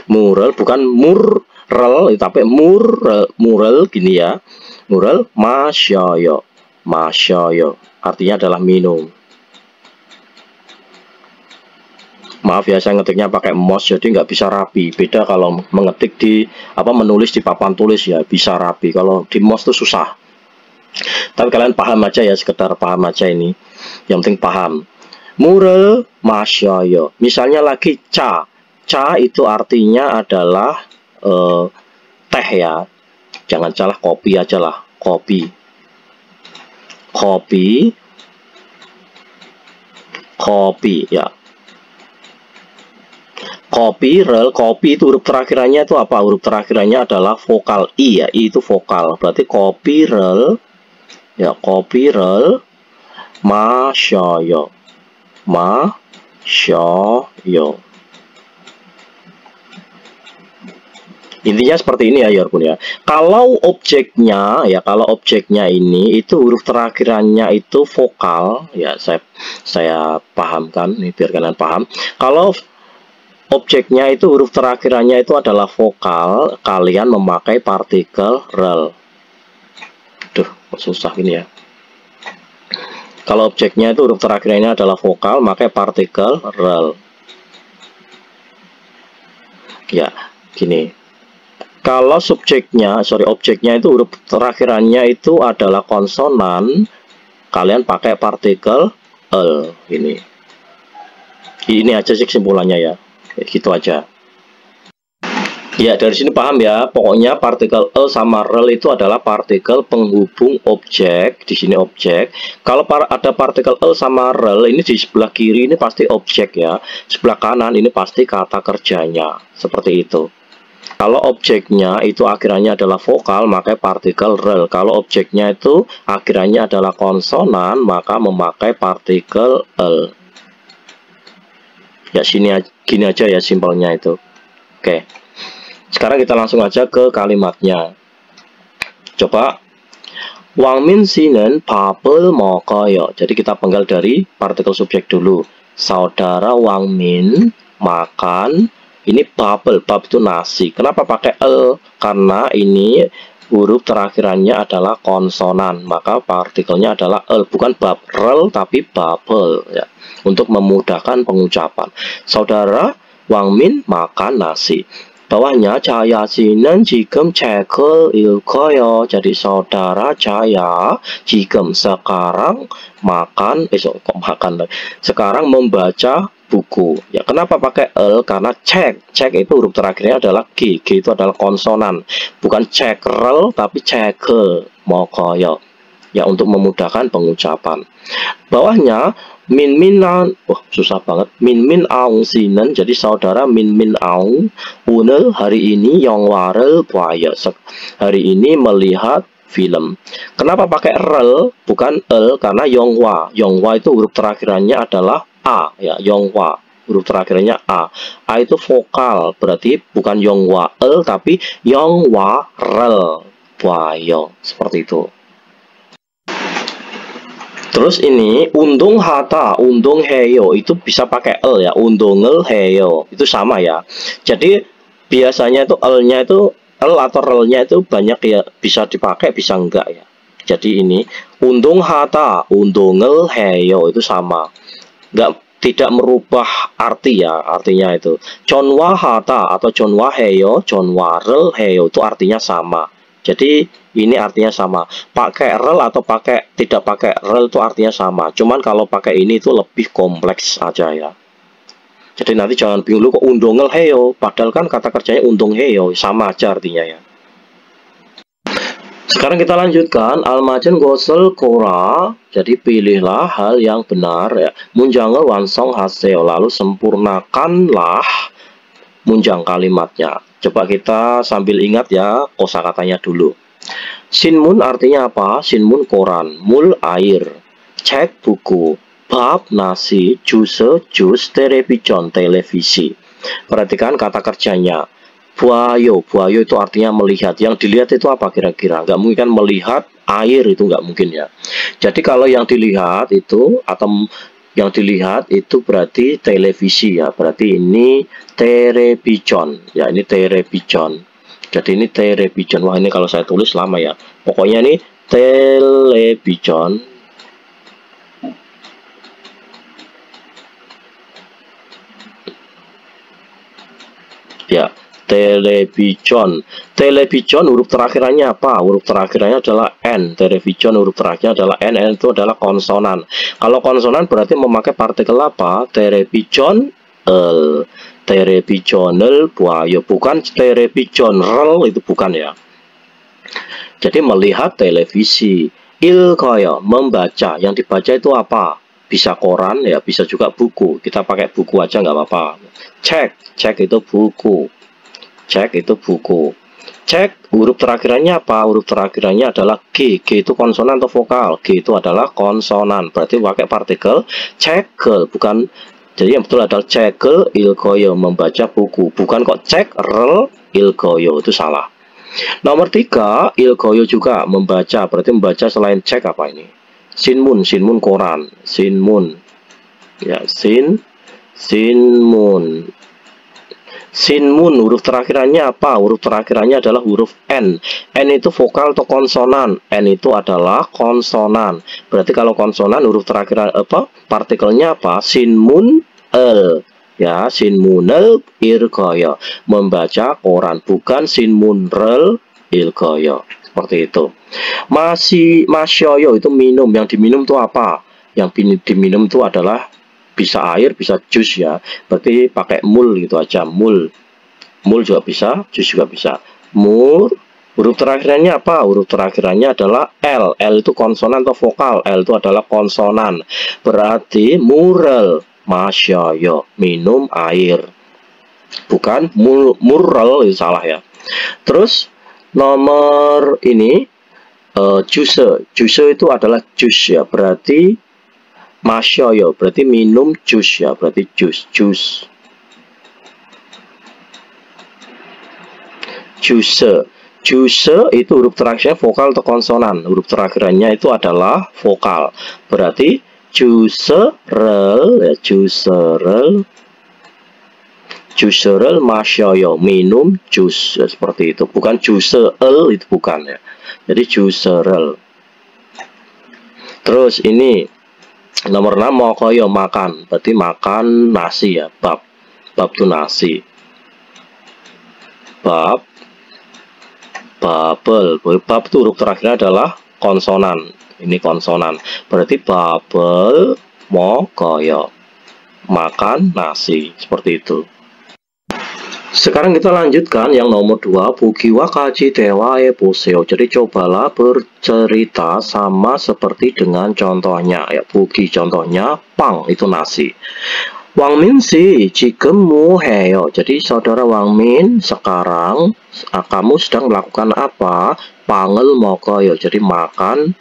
Mural bukan mural tapi mural gini ya. Mural masyoyo. Masyoyo artinya adalah minum. Maaf ya, saya ngetiknya pakai mouse jadi nggak bisa rapi. Beda kalau mengetik menulis di papan tulis ya bisa rapi. Kalau di mouse itu susah. Tapi kalian paham aja ya, sekedar paham aja ini. Yang penting paham. Mural masyoyo. Misalnya lagi ca. Ca itu artinya adalah teh ya. Jangan salah kopi aja lah. Kopi. Kopi. Kopi ya. Kopi, rel, kopi itu huruf terakhirannya itu apa? Huruf terakhirannya adalah vokal I ya, I itu vokal. Berarti kopi, rel, ya kopi, rel, masyoyo, masyoyo. Intinya seperti ini ya Yorkun ya. Kalau objeknya ini itu huruf terakhirannya itu vokal ya, saya pahamkan nih biar kalian paham. Kalau objeknya itu huruf terakhirannya itu adalah vokal, kalian memakai partikel rel. Duh, susah ini ya. Kalau objeknya itu huruf terakhirannya adalah vokal, pakai partikel rel. Ya, gini. Kalau objeknya itu huruf terakhirannya itu adalah konsonan, kalian pakai partikel l. Ini aja sih kesimpulannya ya. Gitu aja. Ya, dari sini paham ya. Pokoknya partikel l sama rel itu adalah partikel penghubung objek. Di sini objek. Kalau ada partikel l sama rel, ini di sebelah kiri ini pasti objek ya. Sebelah kanan ini pasti kata kerjanya. Seperti itu. Kalau objeknya itu akhirannya adalah vokal, maka partikel rel. Kalau objeknya itu akhirannya adalah konsonan, maka memakai partikel l. Ya, gini aja ya simpelnya itu. Oke. Sekarang kita langsung aja ke kalimatnya. Coba. Wangmin 씨는 밥을 먹어요. Jadi kita penggal dari partikel subjek dulu. Saudara Wangmin makan. Ini bab itu nasi. Kenapa pakai l? Karena ini huruf terakhirannya adalah konsonan, maka partikelnya adalah l, bukan bab rel tapi babel ya. Untuk memudahkan pengucapan. Saudara Wangmin makan nasi. Bawahnya Jaya 씨는 지금 책을 읽어요. Jadi saudara Jaya 지금 sekarang makan, sekarang membaca buku. Ya, kenapa pakai l? Karena cek itu huruf terakhirnya adalah g itu adalah konsonan, bukan cekrel tapi cekel mokoyo. Ya, untuk memudahkan pengucapan. Bawahnya min susah banget. Min aung sinen. Jadi saudara min aung 오늘 hari ini 영화를 봐요. Hari ini melihat film. Kenapa pakai rel bukan l? Karena yonghwa itu huruf terakhirannya adalah a ya, yonghwa huruf terakhirnya a itu vokal, berarti bukan yonghwa l tapi yonghwa rel 봐요. Seperti itu. Terus ini undung hata, undung heyo itu bisa pakai l ya, undungel heyo itu sama ya. Jadi biasanya itu l-nya itu l atau rel-nya itu banyak ya, bisa dipakai bisa enggak ya. Jadi ini undung hata, undungel heyo itu sama, tidak merubah arti ya, artinya itu. Chonwa hata atau chonwa heyo, chonwa rel heyo itu artinya sama. Jadi ini artinya sama. Pakai rel atau tidak pakai rel itu artinya sama. Cuman kalau pakai ini itu lebih kompleks aja ya. Jadi nanti jangan bingung lu kok undongel heyo, padahal kan kata kerjanya undong heyo, sama aja artinya ya. Sekarang kita lanjutkan almajen gosel kora. Jadi pilihlah hal yang benar ya. Munjangel wansong haseo, lalu sempurnakanlah munjang kalimatnya. Coba kita sambil ingat ya kosakatanya dulu. Sinmun artinya apa? Sinmun koran, mul air, cek buku, bab nasi, jus televisi, televisi. Perhatikan kata kerjanya. Buayo itu artinya melihat. Yang dilihat itu apa kira-kira? Nggak mungkin kan melihat air, itu nggak mungkin ya. Jadi kalau yang dilihat itu atau yang dilihat itu berarti televisi ya. Berarti ini television ya, ini television. Jadi ini television. Wah, ini kalau saya tulis lama ya. Pokoknya ini television. Ya, television. Television huruf terakhirannya apa? Huruf terakhirannya adalah n. Television huruf terakhirnya adalah n. N itu adalah konsonan. Kalau konsonan berarti memakai partikel apa? Television l. Televisional buayo, bukan televisional, itu bukan ya. Jadi melihat televisi. Ilkoyo membaca. Yang dibaca itu apa? Bisa koran ya, bisa juga buku. Kita pakai buku aja nggak apa-apa. Cek itu buku. Cek itu buku. Cek huruf terakhirannya apa? Huruf terakhirannya adalah G. G itu konsonan atau vokal? G itu adalah konsonan. Berarti pakai partikel cekel, bukan. Jadi yang betul adalah cekel ilkoyo membaca buku. Bukan kok cek rel ilgoyo, itu salah. Nomor 3, ilgoyo juga membaca, berarti membaca selain cek apa ini? Sinmun koran, sinmun. Ya, sinmun. Sinmun, huruf terakhirannya apa? Huruf terakhirannya adalah huruf N. N itu vokal atau konsonan? N itu adalah konsonan. Berarti kalau konsonan huruf terakhir apa? Partikelnya apa? Sinmun el. Ya, sinmunel ilgoyo. Membaca koran, bukan sinmunrel ilgoyo. Seperti itu. Masyoyo itu minum. Yang diminum itu apa? Yang diminum itu adalah bisa air, bisa jus ya. Berarti pakai mul gitu aja. Mul juga bisa, jus juga bisa. Huruf terakhirannya apa? Huruf terakhirannya adalah L. L itu konsonan atau vokal? L itu adalah konsonan. Berarti mural, masyoyo, minum air. Bukan mural, itu salah ya. Terus nomor ini juse. Juse itu adalah jus ya. Berarti masyoyo, berarti minum jus ya, berarti jus. Juse itu huruf terakhirnya vokal atau konsonan. Huruf terakhirannya itu adalah vokal. Berarti juserel ya, juserel masyoyo, minum jus ya, seperti itu. Bukan juseel, itu bukan ya. Jadi juserel. Terus ini nomor 6, mokoyo, makan. Berarti makan nasi ya. Bab itu nasi. Babel. Bab itu huruf terakhirnya adalah konsonan. Ini konsonan. Berarti babel mokoyo, makan nasi. Seperti itu. Sekarang kita lanjutkan yang nomor 2, bukiwa kaji dewa poseo. Jadi cobalah bercerita sama seperti dengan contohnya ya. Buki contohnya pang itu nasi. Wang Min si jikem mu heyo. Jadi saudara Wang Min, sekarang kamu sedang melakukan apa? Pangel mokoyo. Jadi makan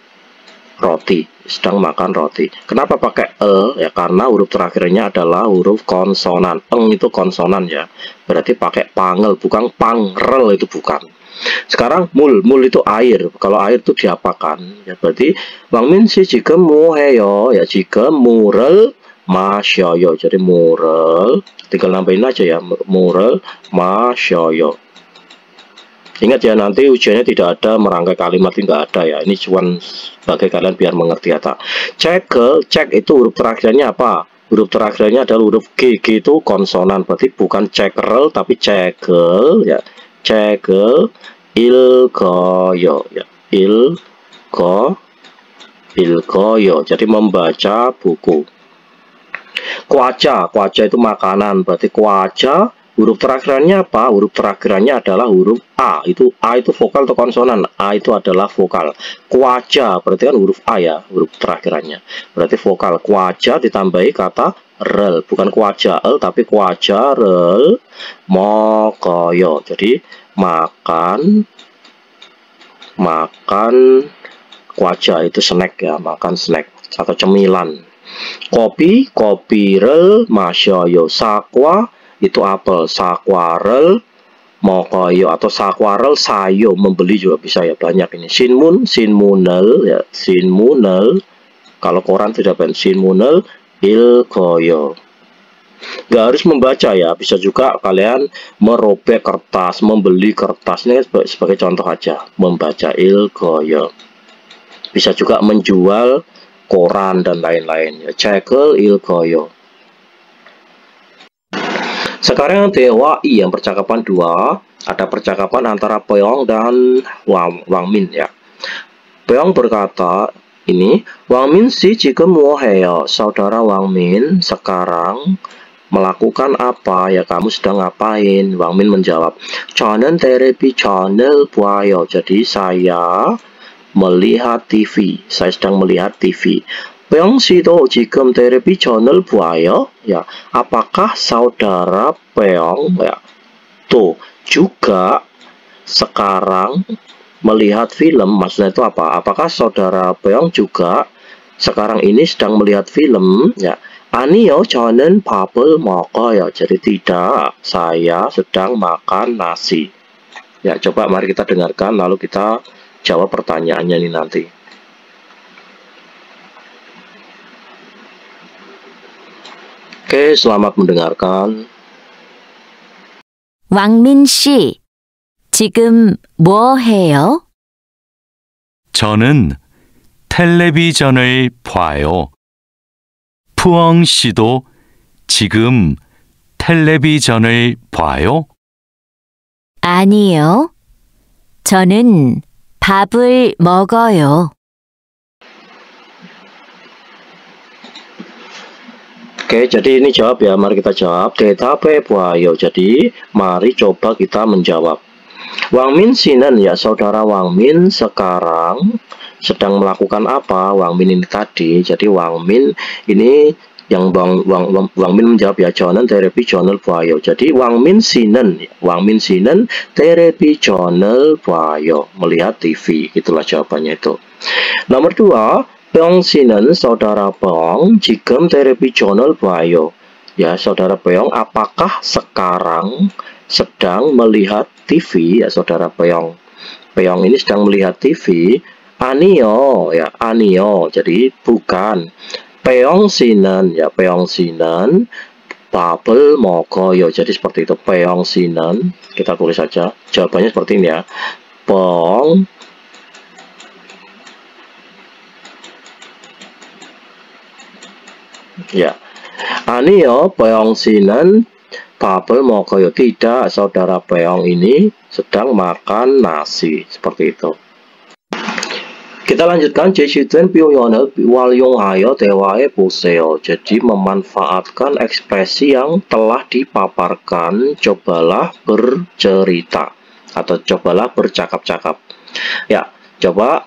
roti. Sedang makan roti. Kenapa pakai ya? Karena huruf terakhirnya adalah huruf konsonan. Eng itu konsonan ya. Berarti pakai pangel, bukan pangrel, itu bukan. Sekarang mul itu air. Kalau air itu diapakan? Ya berarti Wang Min si jika mu heyo ya, jika murel masyoyo. Jadi murel, tinggal nambahin aja ya, murel masyoyo. Ingat ya, nanti ujiannya tidak ada merangkai kalimat, tidak ada ya. Ini cuma sebagai kalian biar mengerti ya. Cek itu huruf terakhirnya apa? Huruf terakhirnya adalah huruf G. G itu konsonan, berarti bukan cekerel tapi cegel ya. Cegel ilgoyo ya. Ilgoyo. Jadi membaca buku. Kuaca itu makanan, berarti kuaca. Huruf terakhirannya apa? Huruf terakhirannya adalah huruf A. A itu vokal atau konsonan? A itu adalah vokal. Kuaca berarti kan huruf A ya, huruf terakhirannya. Berarti vokal. Kuaca ditambahi kata rel, bukan kuaca el tapi kuaca rel mokoyo. Jadi makan kuaca itu snack ya, makan snack atau cemilan. Kopi rel masyoyo. Sakwa itu apel, sakwarel mokoyo atau sakwarel sayo, membeli juga bisa ya, banyak ini. Sinmunel ya, sinmunel. Kalau koran tidak ben sinmunel ilgoyo. Nggak harus membaca ya, bisa juga kalian merobek kertas, membeli kertas. Ini sebagai contoh aja, membaca ilgoyo. Bisa juga menjual koran dan lain-lain ya, cekel ilgoyo. Sekarang dewa I yang percakapan 2, ada percakapan antara Peong dan Wang Min ya. Peong berkata ini, Wang Min si jika mu heyo, saudara Wang Min sekarang melakukan apa ya, kamu sedang ngapain? Wang Min menjawab, Channel terapi channel buayo. Jadi saya melihat TV, saya sedang melihat TV. Peong sido jikem terapi channel buayo ya, apakah saudara Peong ya tuh juga sekarang melihat film? Maksudnya itu apa? Apakah saudara Peong juga sekarang ini sedang melihat film ya? Aniyo channel papel moko ya. Jadi tidak, saya sedang makan nasi. Ya, coba mari kita dengarkan lalu kita jawab pertanyaannya ini nanti. Oke, selamat mendengarkan. 왕민 씨, 지금 뭐 해요? 저는 텔레비전을 봐요. 푸엉 씨도 지금 텔레비전을 봐요? 아니요. 저는 밥을 먹어요. Oke, jadi ini jawab ya. Mari kita jawab. 대답해 보아요. Jadi, mari coba kita menjawab. Wang Min Sinan, ya saudara Wang Min sekarang sedang melakukan apa? Wang Min ini tadi. Jadi Wang Min ini yang Wang Min menjawab ya, 저는 텔레비전을 봐요. Jadi Wang Min Sinan 텔레비전을 봐요. Melihat TV. Itulah jawabannya itu. Nomor 2, Peong Sinan, saudara Peong, 지금 텔레비전을 봐요. Ya, saudara Peong, apakah sekarang sedang melihat TV? Ya, saudara Peong. Peong ini sedang melihat TV. Anio, ya, anio. Jadi bukan. Peong Sinan, ya, Peong Sinan. Babel Mogoyo. Jadi seperti itu. Peong Sinan. Kita tulis saja. Jawabannya seperti ini ya. Peong ya. Anio Peong Sinan Babel Mogoyo. Tidak, saudara Peong ini sedang makan nasi. Seperti itu. Kita lanjutkan. 제시된 표현을 활용하여 대화해 보세요. Jadi memanfaatkan ekspresi yang telah dipaparkan, cobalah bercerita atau cobalah bercakap-cakap. Ya, coba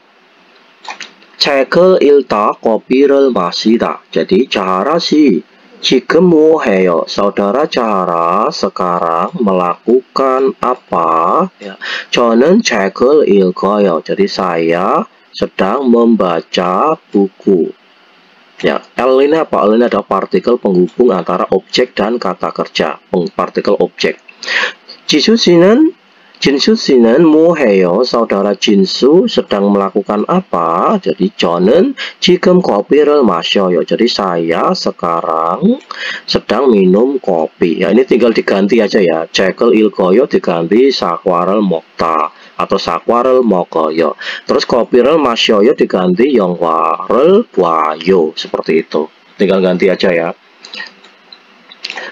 책을 읽다 커피를 마시다. Jadi Cahara sih 지금 뭐 해요? Saudara Cahara sekarang melakukan apa? Ya, 저는 책을 읽어요. Jadi saya sedang membaca buku. Ya, L ini apa? L ini adalah partikel penghubung antara objek dan kata kerja. Partikel objek. Jinsu Sinan 뭐 해요? Saudara Jinsu sedang melakukan apa? Jadi 저는 지금 커피를 마셔요. Jadi saya sekarang sedang minum kopi. Ya, ini tinggal diganti aja ya. 책을 읽어요 diganti sakwarel 먹다 atau sakwarel 먹어요. Terus kopi를 마셔요 diganti 영화를 봐요. Seperti itu. Tinggal ganti aja ya.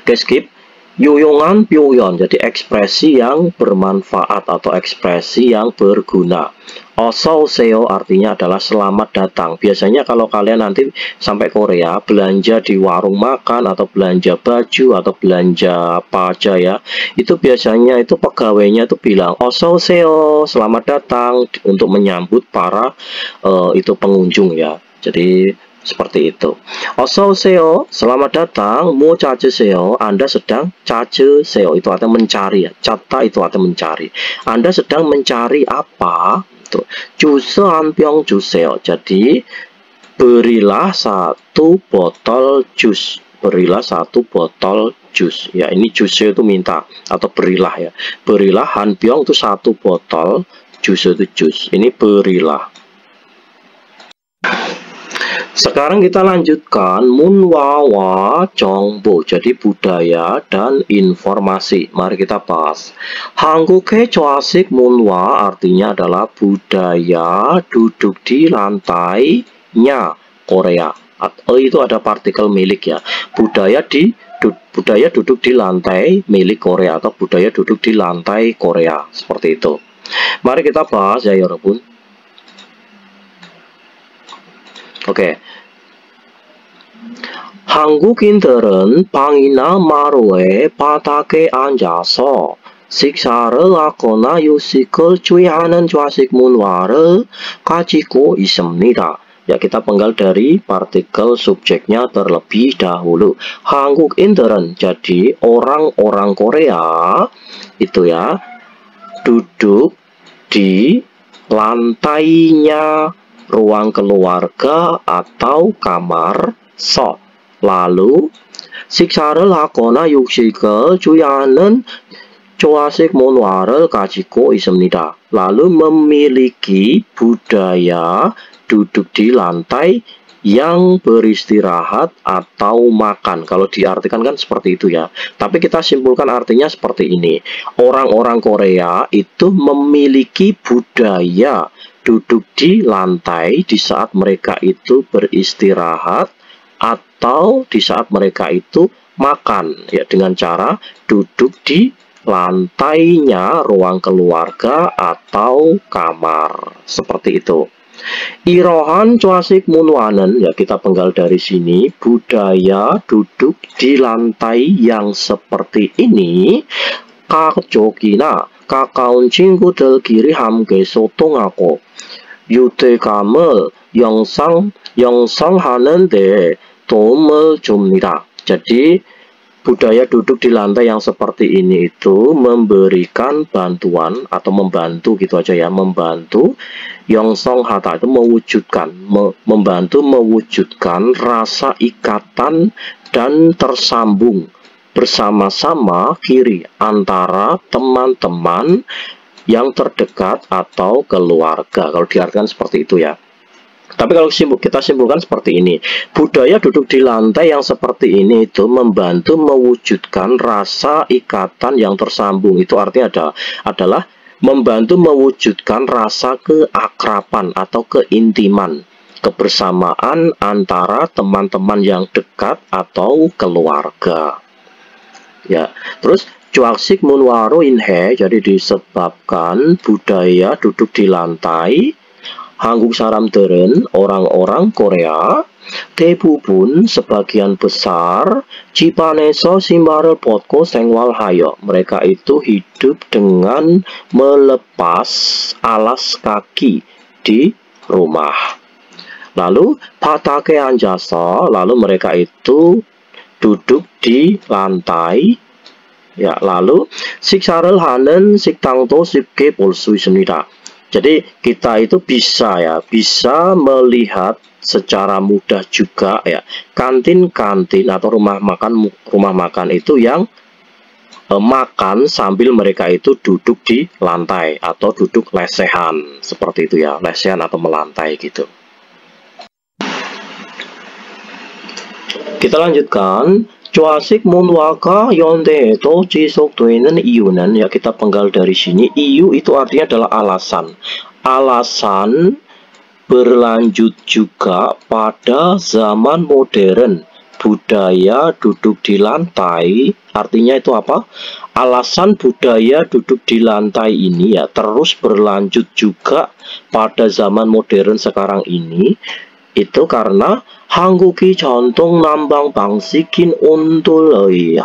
Oke, skip. Yoyongan pyoyon, jadi ekspresi yang bermanfaat atau ekspresi yang berguna. Ososeo artinya adalah selamat datang. Biasanya kalau kalian nanti sampai Korea belanja di warung makan atau belanja baju atau belanja apa aja ya, itu biasanya itu pegawainya itu bilang ososeo, selamat datang, untuk menyambut para itu pengunjung ya. Jadi seperti itu. 어서오세요, selamat datang. 뭐 찾으세요? Anda sedang 찾으세요. Itu artinya mencari ya. 찾다 itu artinya mencari. Anda sedang mencari apa? Itu. 주스 한 병 주세요. Jadi berilah satu botol jus. Berilah satu botol jus. Ya, ini jus itu minta atau berilah ya. Berilah 한 병 itu satu botol, jus itu jus. Ini berilah. Sekarang kita lanjutkan munwawa 정보, jadi budaya dan informasi. Mari kita bahas. 한국의 좌식 문화 artinya adalah budaya duduk di lantainya Korea. Itu ada partikel milik ya. Budaya duduk di lantai milik Korea atau budaya duduk di lantai Korea. Seperti itu. Mari kita bahas ya 여러분. Oke. 한국인들은 방이나 마루에 바닥에 앉아서 식사를 하거나 휴식을 취하는 좌식 문화를 가지고 있습니다. Ya, kita penggal dari partikel subjeknya terlebih dahulu. 한국인들은, jadi orang-orang Korea itu ya duduk di lantainya ruang keluarga atau kamar 서. lalu 식사를 하거나 휴식을 취하는 조화식 문화를 가지고 있습니다. Lalu memiliki budaya duduk di lantai yang beristirahat atau makan. Kalau diartikan kan seperti itu ya. Tapi kita simpulkan artinya seperti ini. Orang-orang Korea itu memiliki budaya duduk di lantai di saat mereka itu beristirahat atau di saat mereka itu makan, ya, dengan cara duduk di lantainya ruang keluarga atau kamar, seperti itu. Irohan 조화식 문화는, ya kita penggal dari sini, budaya duduk di lantai yang seperti ini 가족이나 가까운 친구들끼리 함께 소통하고 유대감을 형성하는 데 도움을 줍니다. Jadi budaya duduk di lantai yang seperti ini itu memberikan bantuan atau membantu gitu aja ya, membantu yongsonghata itu mewujudkan, membantu mewujudkan rasa ikatan dan tersambung bersama-sama kiri antara teman-teman yang terdekat atau keluarga. Kalau diartikan seperti itu ya. Tapi kalau kita simpulkan seperti ini, budaya duduk di lantai yang seperti ini itu membantu mewujudkan rasa ikatan yang tersambung. Itu artinya adalah membantu mewujudkan rasa keakraban atau keintiman, kebersamaan antara teman-teman yang dekat atau keluarga. Ya, terus 조화식 문화로 인해, jadi disebabkan budaya duduk di lantai, 한국 사람들은, orang-orang Korea, 대부분 sebagian besar 집안에서 신발을 벗고 생활하여, mereka itu hidup dengan melepas alas kaki di rumah. Lalu 바닥에 앉아서, lalu mereka itu duduk di lantai. Ya, lalu 식사를 하는 식당도 쉽게 볼 수 있습니다. Jadi kita itu bisa melihat secara mudah juga ya kantin-kantin atau rumah makan itu yang makan sambil mereka itu duduk di lantai atau duduk lesehan, seperti itu ya, lesehan atau melantai gitu. Kita lanjutkan. 조화식 문화가 현대에도 지속되는 이유는, ya kita penggal dari sini, iyu itu artinya adalah alasan. Alasan berlanjut juga pada zaman modern. Budaya duduk di lantai, artinya itu apa? Alasan budaya duduk di lantai ini ya terus berlanjut juga pada zaman modern sekarang ini. Itu karena 한국이 전통 난방 방식인 온돌의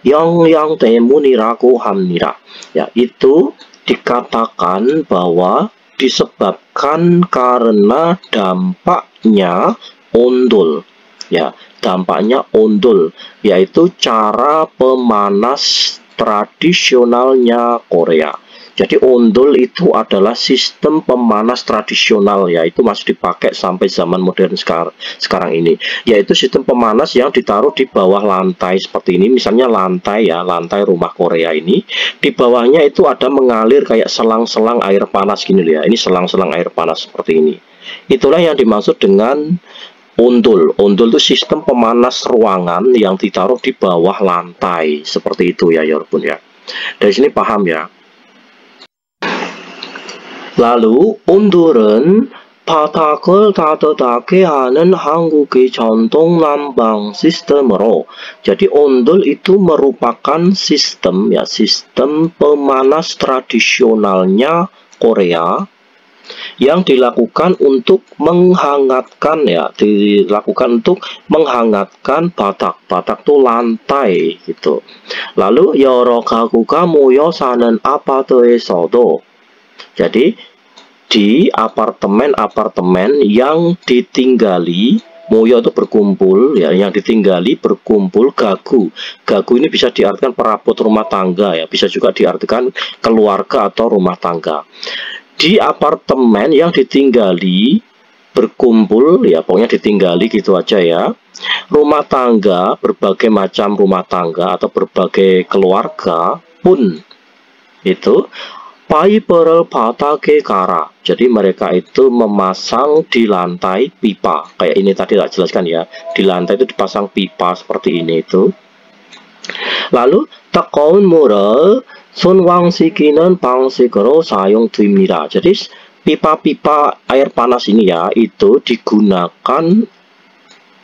영향 때문이라고 합니다. Ya, itu dikatakan bahwa disebabkan karena dampaknya ondol. Ya, dampaknya ondol, yaitu cara pemanas tradisionalnya Korea. Jadi ondol itu adalah sistem pemanas tradisional, yaitu masih dipakai sampai zaman modern sekarang ini, yaitu sistem pemanas yang ditaruh di bawah lantai seperti ini. Misalnya lantai rumah Korea ini, di bawahnya itu ada mengalir kayak selang-selang air panas gini ya. Ini selang-selang air panas seperti ini. Itulah yang dimaksud dengan ondol. Ondol itu sistem pemanas ruangan yang ditaruh di bawah lantai seperti itu ya, walaupun ya. Dari sini paham ya. Lalu ondol은 바닥을 따뜻하게 하는 한국의 전통 난방 시스템으로, jadi ondol itu merupakan sistem ya, sistem pemanas tradisionalnya Korea yang dilakukan untuk menghangatkan ya, batak. Batak itu lantai gitu. Lalu 여러 가구가 모여 사는 아파트에서도, jadi di apartemen-apartemen yang ditinggali, moyo itu berkumpul ya, yang ditinggali berkumpul, gagu ini bisa diartikan perabot rumah tangga ya, bisa juga diartikan keluarga atau rumah tangga. Di apartemen yang ditinggali berkumpul ya, pokoknya ditinggali gitu aja ya, rumah tangga, berbagai macam rumah tangga atau berbagai keluarga pun itu 파이퍼를 바닥에 갈아. Jadi mereka itu memasang di lantai pipa. Kayak ini tadi tak jelaskan ya. Di lantai itu dipasang pipa seperti ini itu. Lalu 뜨거운 물을 손광시키는 방식으로 사용됩니다. Jadi pipa-pipa air panas ini ya itu digunakan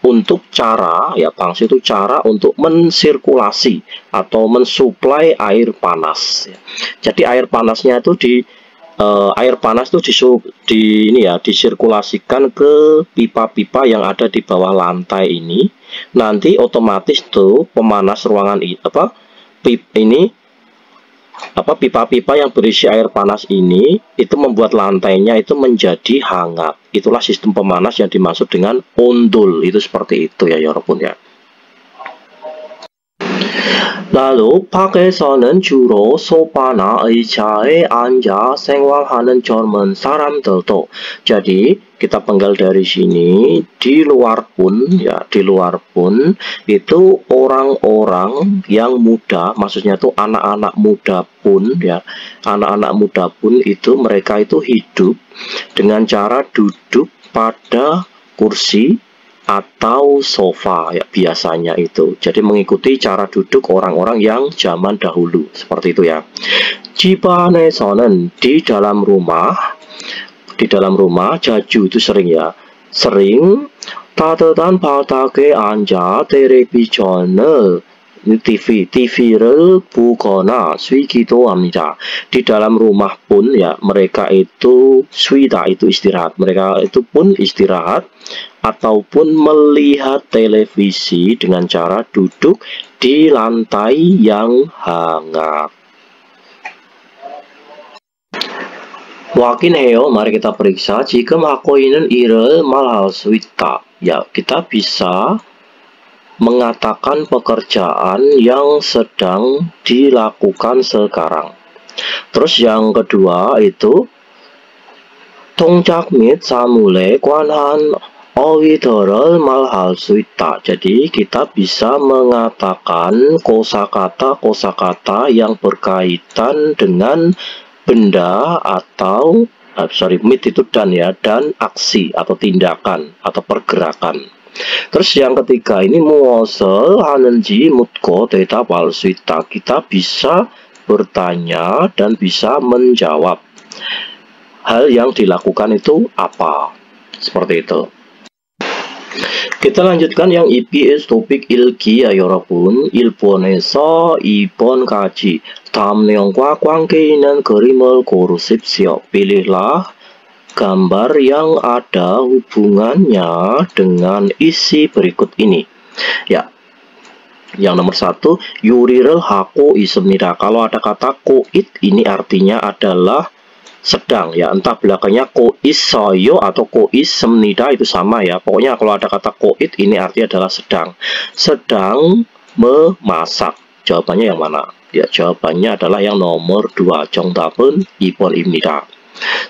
untuk cara ya bangsa itu cara untuk mensirkulasi atau mensuplai air panas. Jadi air panasnya itu air panas itu disirkulasikan ke pipa-pipa yang ada di bawah lantai ini. Nanti otomatis tuh pemanas ruangan pipa-pipa yang berisi air panas ini itu membuat lantainya itu menjadi hangat. Itulah sistem pemanas yang dimaksud dengan ondul. Itu seperti itu ya 여러분 ya. Lalu 밖에서는 주로 소파나 의자에 앉아 생활하는 젊은 사람들도. Jadi kita penggal dari sini, di luar pun itu orang-orang yang muda, maksudnya itu anak-anak muda pun ya, anak-anak muda pun itu mereka itu hidup dengan cara duduk pada kursi atau sofa ya biasanya itu. Jadi mengikuti cara duduk orang-orang yang zaman dahulu seperti itu ya. 집안에서는 di dalam rumah 자주 itu sering ya. Sering 따뜻한 바닥에 앉아 텔레비전을 TV를 보거나 쉬기도 합니다. Di dalam rumah pun ya mereka itu 쉬다 itu istirahat. Mereka itu pun istirahat ataupun melihat televisi dengan cara duduk di lantai yang hangat. 확인해요. Mari kita periksa. 지금 하고 있는 일을 말할 수 있다. Ya, kita bisa mengatakan pekerjaan yang sedang dilakukan sekarang. Terus yang kedua itu 동작 및 사물에 관한 어휘들을 말할 수 있다. Jadi kita bisa mengatakan kosakata yang berkaitan dengan benda atau mit itu dan ya, dan aksi atau tindakan atau pergerakan. Terus yang ketiga ini 무엇을 하는지 묻고 대답할 수 있다. Kita bisa bertanya dan bisa menjawab hal yang dilakukan itu apa. Seperti itu. Kita lanjutkan yang EPS topik 읽기 ya 여러분. 1번에서 2번까지 다음 내용과 관계 있는 그림을 고르십시오. Pilihlah gambar yang ada hubungannya dengan isi berikut ini. Ya, yang nomor 1, 요리를 하고 있습니다. Kalau ada kata 고잇, ini artinya adalah sedang ya, entah belakangnya 고있어요 atau 고있습니다 itu sama ya. Pokoknya kalau ada kata 고잇, ini artinya adalah sedang memasak. Jawabannya yang mana? Ya, jawabannya adalah yang nomor 2. 정답은 2번입니다.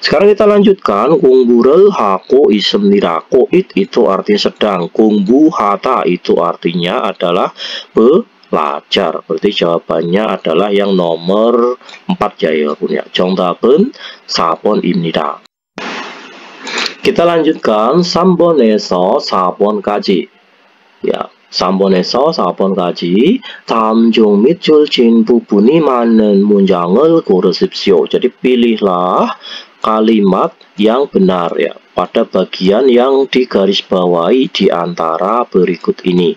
Sekarang kita lanjutkan. 공부를 하고 있습니다. 고잇 itu artinya sedang. 공부하다 itu artinya adalah belajar. Berarti jawabannya adalah yang nomor 4 ya 여러분 ya. 정답은 4번입니다. Kita lanjutkan 3번에서 4번까지. Ya, 3번에서 4번까지 다음 중 및 줄진 부분이 맞는 문장을 고르십시오. Jadi pilihlah kalimat yang benar ya pada bagian yang digarisbawahi di antara berikut ini.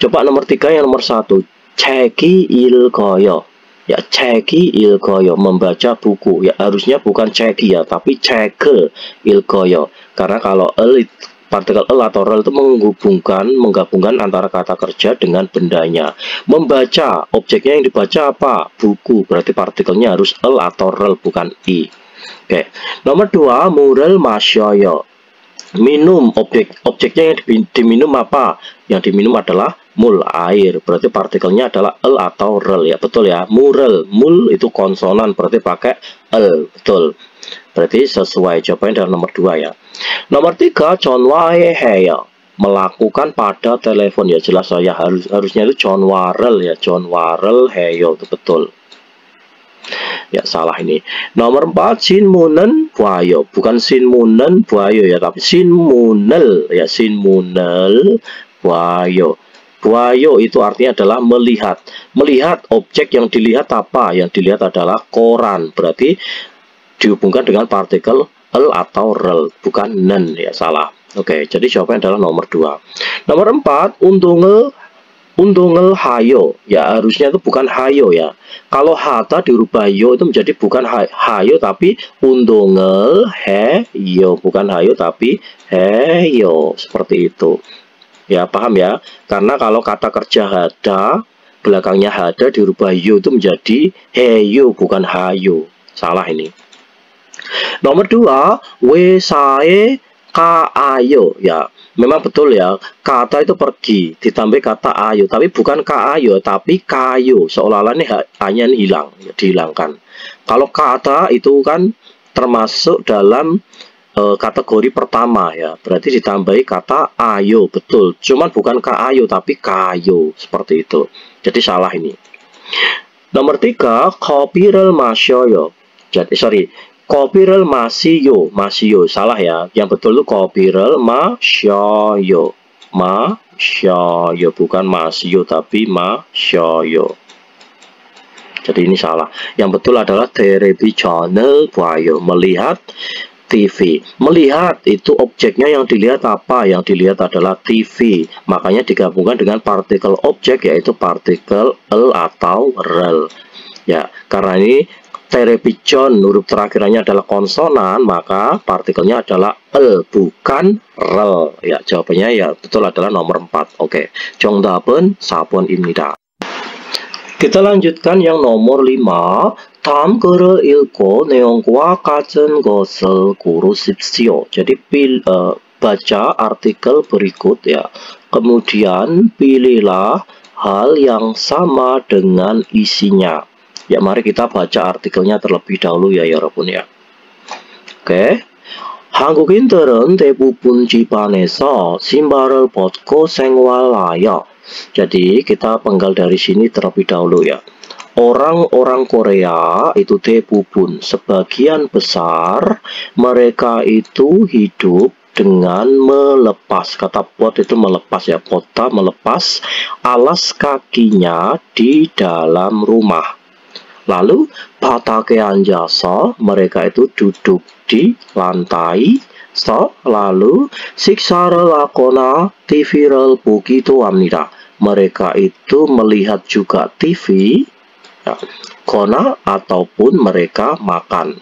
Coba nomor 3 yang nomor 1. 책이 읽어요. Ya, 책이 읽어요, membaca buku. Ya, harusnya bukan 책이 ya, tapi 책 읽어요. Karena kalau partikel el atau rel itu menggabungkan antara kata kerja dengan bendanya. Membaca, objeknya yang dibaca apa? Buku, berarti partikelnya harus el atau rel, bukan i. Oke. Nomor 2, 물을 마셔요. Minum, objeknya yang diminum apa? Yang diminum adalah mul, air, berarti partikelnya adalah el atau rel ya, betul ya. Murel, mul itu konsonan, berarti pakai el, betul. Berarti sesuai, jawabannya adalah nomor 2 ya. Nomor 3, 전화해요. Melakukan pada telepon ya, jelas saya harusnya itu 전화를 ya, 전화를 해요 itu betul. Ya, salah ini. Nomor 4, sinmunen buayo. Bukan sinmunen buayo ya, tapi sinmunel ya, sinmunel buayo. Buayo itu artinya adalah melihat. Melihat objek yang dilihat apa? Yang dilihat adalah koran. Berarti dihubungkan dengan partikel el atau rel, bukan nen ya, salah. Oke, jadi jawabannya adalah nomor 2. Nomor 4, undungel hayo. Ya, harusnya itu bukan hayo ya. Kalau hata dirubah yo itu menjadi bukan hayo tapi undungel heyo, bukan hayo tapi heyo, seperti itu. Ya, paham ya? Karena kalau kata kerja hada belakangnya hada dirubah yo itu menjadi heyo, bukan hayo. Salah ini. Nomor 2, wesae kaayo. Ya, memang betul ya, kata itu pergi ditambah kata ayo, tapi bukan kaayo tapi kayo, seolah-olah ini hanya hilang ya, dihilangkan. Kalau kata itu kan termasuk dalam kategori pertama ya, berarti ditambahi kata ayo, betul, cuman bukan kaayo tapi kayo, seperti itu. Jadi salah ini. Nomor 3, kopirel masyoyo. Jadi kopirel masiyo, salah ya. Yang betul itu kopirel masyoyo, bukan masiyo tapi masyoyo. Jadi ini salah. Yang betul adalah televisional buayo, melihat TV. Melihat itu objeknya yang dilihat apa? Yang dilihat adalah TV. Makanya digabungkan dengan partikel objek, yaitu partikel el atau rel. Ya, karena ini television huruf terakhirnya adalah konsonan, maka partikelnya adalah el, bukan rel. Ya, jawabannya ya betul adalah nomor 4. Oke, 정답은 4번입니다. Kita lanjutkan yang nomor 5. 다음 글을 읽고 내용과 같은 것을 고르십시오. Jadi baca artikel berikut ya. Kemudian pilihlah hal yang sama dengan isinya. Ya, mari kita baca artikelnya terlebih dahulu ya, 여러분 ya. Oke. 한국인들은 대부분 집안에서 신발을 벗고 생활해요. Jadi kita penggal dari sini terlebih dahulu ya. Orang-orang Korea itu 대부분, sebagian besar, mereka itu hidup dengan melepas, kata pot itu melepas ya, pota melepas alas kakinya di dalam rumah. Lalu 바닥에 앉아서, mereka itu duduk di lantai. Lalu 식사를 하거나 TV를 보기도 합니다. Mereka itu melihat juga TV ya, kona ataupun mereka makan.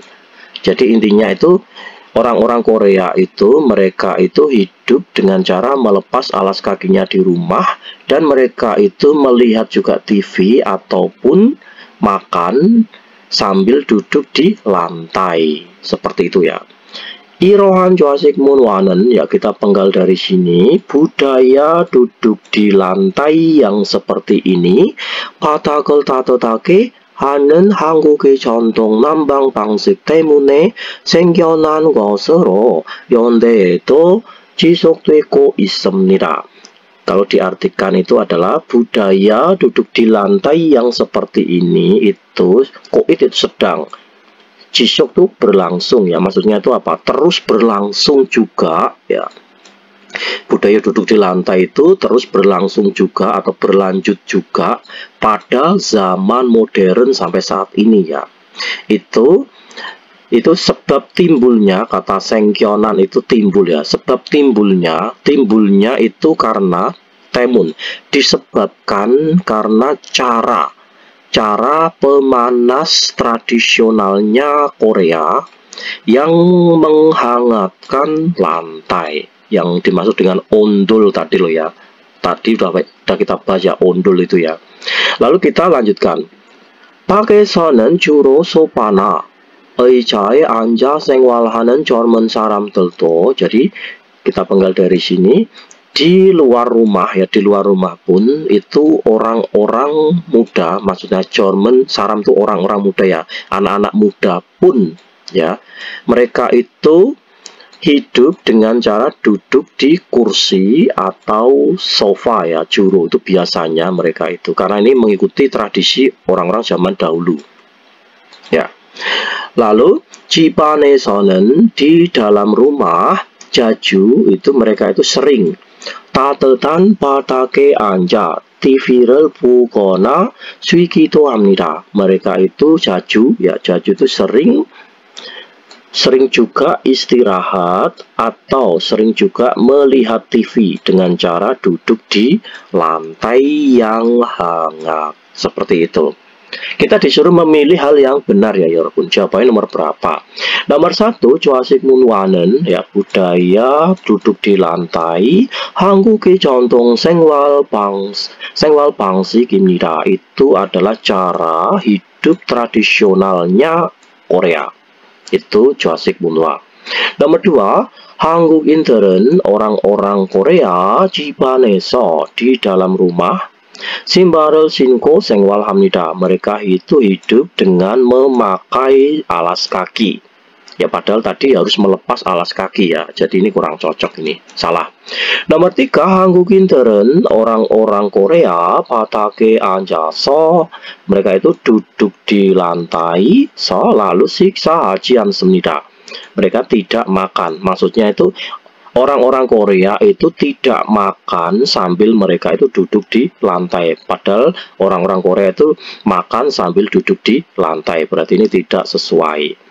Jadi intinya itu orang-orang Korea itu mereka itu hidup dengan cara melepas alas kakinya di rumah, dan mereka itu melihat juga TV ataupun makan sambil duduk di lantai, seperti itu ya. 이러한 좌식 문화는, ya kita penggal dari sini, budaya duduk di lantai yang seperti ini, 바닥을 따뜻하게 하는 한국의 전통 난방 방식 때문에 생겨난 것으로 현대에도 지속되고 있습니다. Kalau diartikan itu adalah budaya duduk di lantai yang seperti ini itu itu sedang, jisok itu berlangsung ya, maksudnya itu apa? Terus berlangsung juga ya. Budaya duduk di lantai itu terus berlangsung juga atau berlanjut juga pada zaman modern sampai saat ini ya. Itu sebab timbulnya, kata sengkyonan itu timbul ya. Sebab timbulnya itu karena temun, disebabkan karena cara pemanas tradisionalnya Korea yang menghangatkan lantai. Yang dimaksud dengan ondol tadi loh ya. Tadi udah kita bahas ya, ondol itu ya. Lalu kita lanjutkan. 밖에서는 주로 소파나 의자에 앉아 생활하는 젊은 사람들도. Jadi kita penggal dari sini, di luar rumah ya, di luar rumah pun itu orang-orang muda, maksudnya German saram itu orang-orang muda ya, anak-anak muda pun ya, mereka itu hidup dengan cara duduk di kursi atau sofa ya, juru itu biasanya mereka itu, karena ini mengikuti tradisi orang-orang zaman dahulu. Lalu 집안에서는 di dalam rumah, 자주 itu mereka itu sering. 따뜻한 바닥에 앉아 TV를 보거나 쉬기도 합니다. Mereka itu 자주, ya 자주 itu sering juga istirahat atau sering juga melihat TV dengan cara duduk di lantai yang hangat. Seperti itu. Kita disuruh memilih hal yang benar ya 여러분. Jawabannya nomor berapa? Nomor 1, 조화식 문화는 ya budaya duduk di lantai. 한국의 전통 생활 방식입니다. Itu adalah cara hidup tradisionalnya Korea. Itu 조화식 문화. Nomor 2, 한국인들은 orang-orang Korea 집안에서 di dalam rumah 신발을 신고 생활합니다. Mereka itu hidup dengan memakai alas kaki. Ya padahal tadi harus melepas alas kaki ya. Jadi ini kurang cocok ini. Salah. Nomor 3, 한국인들은 orang-orang Korea 바닥에 앉아서 mereka itu duduk di lantai lalu 식사하지 않습니다. Mereka tidak makan. Maksudnya itu orang-orang Korea itu tidak makan sambil mereka itu duduk di lantai. Padahal orang-orang Korea itu makan sambil duduk di lantai. Berarti ini tidak sesuai.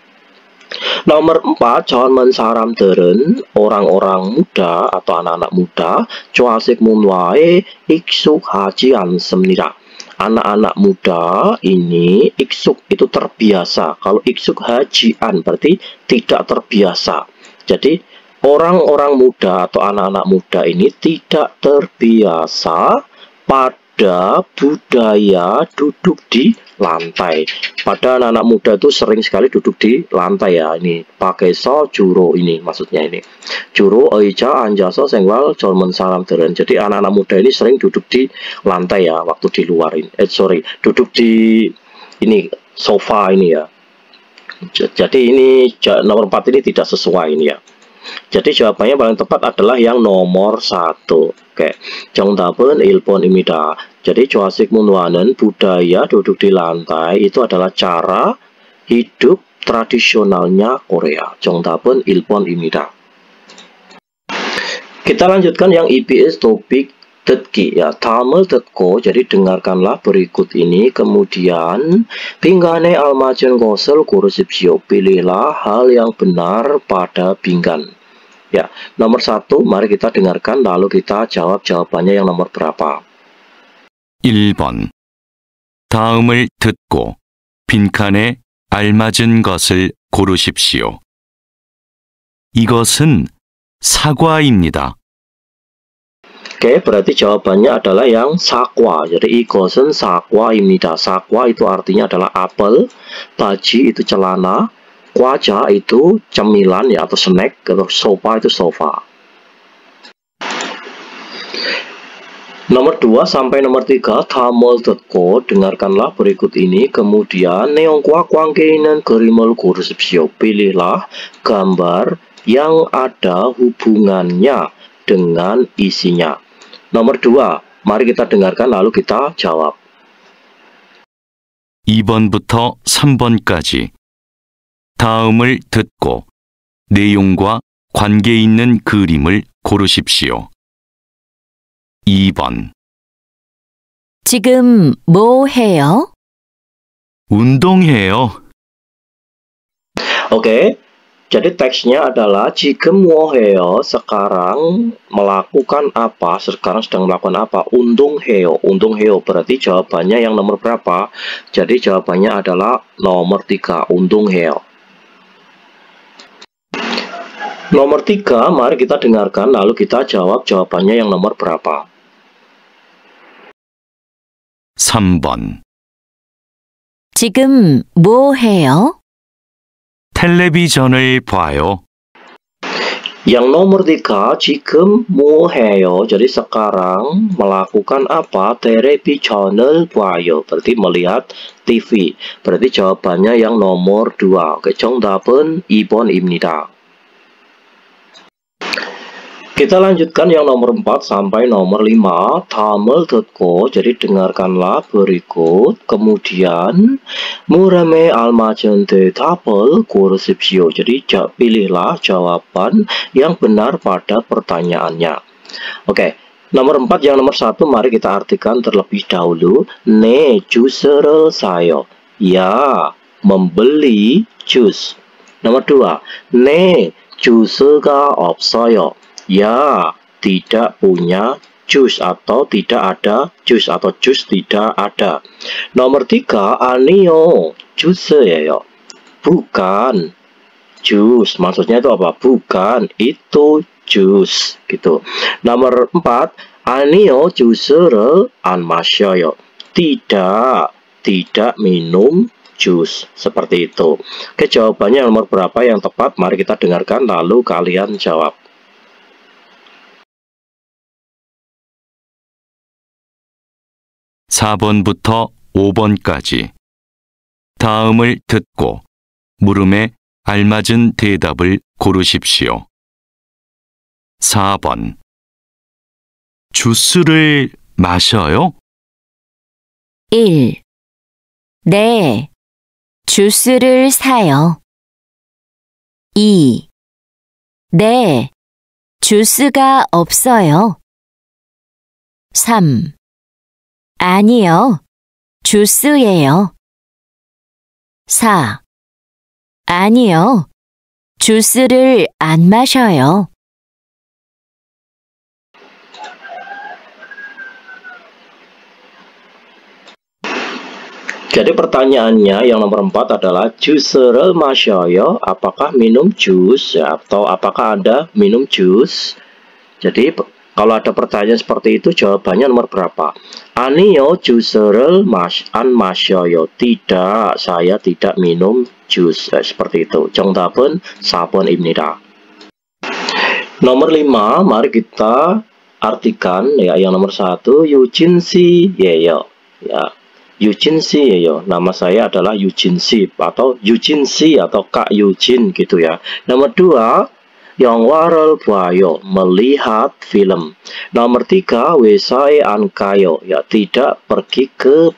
Nomor 4, 젊은 사람들은 orang-orang muda atau anak-anak muda 조화식 문화에 익숙하지 않습니다. Anak-anak muda ini iksuk itu terbiasa. Kalau iksuk hajian berarti tidak terbiasa. Jadi orang-orang muda atau anak-anak muda ini tidak terbiasa pada budaya duduk di lantai. Pada anak-anak muda itu sering sekali duduk di lantai ya. Ini pakai juro ini maksudnya ini. Juro 의자 앉아서 생활 젊은 사람들은. Jadi anak-anak muda ini sering duduk di lantai ya waktu di luar ini. Duduk di ini sofa ini ya. Jadi ini nomor 4 ini tidak sesuai ini ya. Jadi jawabannya paling tepat adalah yang nomor 1. Oke, 정답은 1번입니다. Jadi 조화식 문화는 budaya duduk di lantai itu adalah cara hidup tradisionalnya Korea. 정답은 1번입니다. Kita lanjutkan yang EBS topik 듣기 ya. 다음을 듣고 jadi dengarkanlah berikut ini kemudian 빈간에 알맞은 것을 고르십시오. Pilihlah hal yang benar pada 빈간. Ya, nomor 1 mari kita dengarkan lalu kita jawab jawabannya yang nomor berapa. 1번. 다음을 듣고 빈칸에 알맞은 것을 고르십시오. 이것은 사과입니다. Oke, berarti jawabannya adalah yang sakwa. Jadi 이것은 사과입니다. sakwa itu artinya adalah apel, baji itu celana, 과자 itu cemilan ya atau snack, atau sofa itu sofa. Nomor 2 sampai nomor 3 다음을 듣고 dengarkanlah berikut ini kemudian 내용과 관계 있는 그림을 고르십시오. Pilihlah gambar yang ada hubungannya dengan isinya. Nomor 2 mari kita dengarkan lalu kita jawab. 2번부터 3번까지 다음을 듣고 내용과 관계 있는 그림을 고르십시오. 2번. 지금 뭐 해요? 운동해요. Oke, jadi teksnya adalah 지금 뭐 해요? Sekarang melakukan apa? Sekarang sedang melakukan apa? 운동해요. 운동해요 berarti jawabannya yang nomor berapa? Jadi jawabannya adalah nomor 3, 운동해요. Nomor 3, mari kita dengarkan lalu kita jawab jawabannya yang nomor berapa. 3번. 지금 뭐 해요? 텔레비전을 봐요. Yang nomor 3, 지금 뭐 해요? Jadi sekarang melakukan apa? 텔레비전을 봐요. Berarti melihat TV. Berarti jawabannya yang nomor 2. Oke, 정답은 2번입니다. Kita lanjutkan yang nomor 4 sampai nomor 5. Tamel 듣고, jadi dengarkanlah berikut. Kemudian 물음에 알맞은 대답을 고르십시오. Jadi pilihlah jawaban yang benar pada pertanyaannya. Oke, nomor 4 yang nomor 1 mari kita artikan terlebih dahulu. 네, 주스를 사요. Ya, membeli jus. Nomor 2, 네, 주스가 없어요. Ya, tidak punya jus atau tidak ada jus atau jus tidak ada. Nomor 3, 아니요, 주스예요. Bukan jus. Maksudnya itu apa? Bukan, itu jus gitu. Nomor 4, 아니요, 주스를 안 마셔요. Tidak minum jus. Seperti itu. Oke, jawabannya nomor berapa yang tepat? Mari kita dengarkan lalu kalian jawab. 4번부터 5번까지 다음을 듣고 물음에 알맞은 대답을 고르십시오. 4번. 주스를 마셔요? 1. 네, 주스를 사요. 2. 네, 주스가 없어요. 3. 아니요, 주스예요. 4. 아니요, 주스를 안 마셔요. Jadi pertanyaannya yang nomor 4 adalah 주스를 마셔요, apakah minum jus ya, atau apakah Anda minum jus? Jadi kalau ada pertanyaan seperti itu jawabannya nomor berapa? 아니요, 주스를 안 마셔요. Tidak, saya tidak minum jus. Seperti itu. 정답은 4번입니다. Nomor 5, mari kita artikan ya. Yang nomor 1, 유진씨예요. Ya. 유진씨예요. Nama saya adalah 유진씨 atau 유진씨 atau Kak Yujin gitu ya. Nomor 2, 영화를 봐요, melihat film. Nomor 3, 회사에 안 가요, ya tidak pergi ke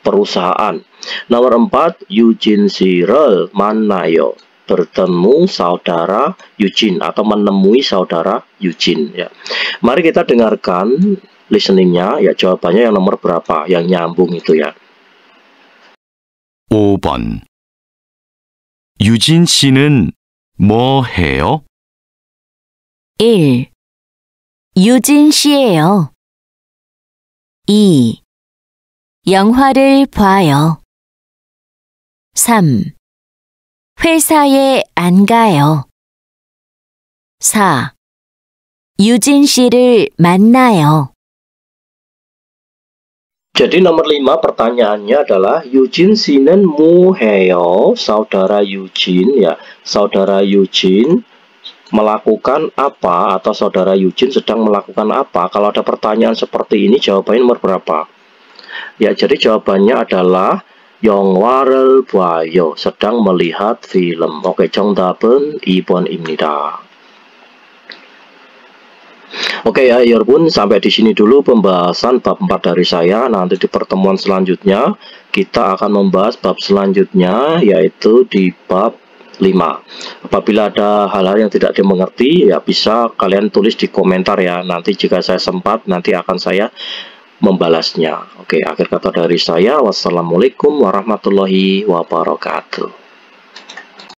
perusahaan. Nomor 4, 유진 씨를 만나요, bertemu saudara Eugene atau menemui saudara Eugene ya. Mari kita dengarkan listeningnya ya, jawabannya yang nomor berapa yang nyambung itu ya. 5번. 유진 씨는 뭐 해요? 1. 유진 씨예요. 2. 영화를 봐요. 3. 회사에 안 가요. 4. 유진 씨를 만나요. Jadi nomor 5 pertanyaannya adalah Eugene 씨는 뭐 해요? Saudara Eugene ya, saudara Eugene melakukan apa atau saudara Eugene sedang melakukan apa? Kalau ada pertanyaan seperti ini jawabannya nomor berapa? Ya, jadi jawabannya adalah 영화를 봐요, sedang melihat film. Oke, 정답은 2번입니다. Oke ya, 여러분, sampai di sini dulu pembahasan bab 4 dari saya. Nanti di pertemuan selanjutnya kita akan membahas bab selanjutnya, yaitu di bab 5. Apabila ada hal-hal yang tidak dimengerti, ya bisa kalian tulis di komentar ya. Nanti jika saya sempat, nanti akan saya membalasnya. Oke, akhir kata dari saya, wassalamualaikum warahmatullahi wabarakatuh.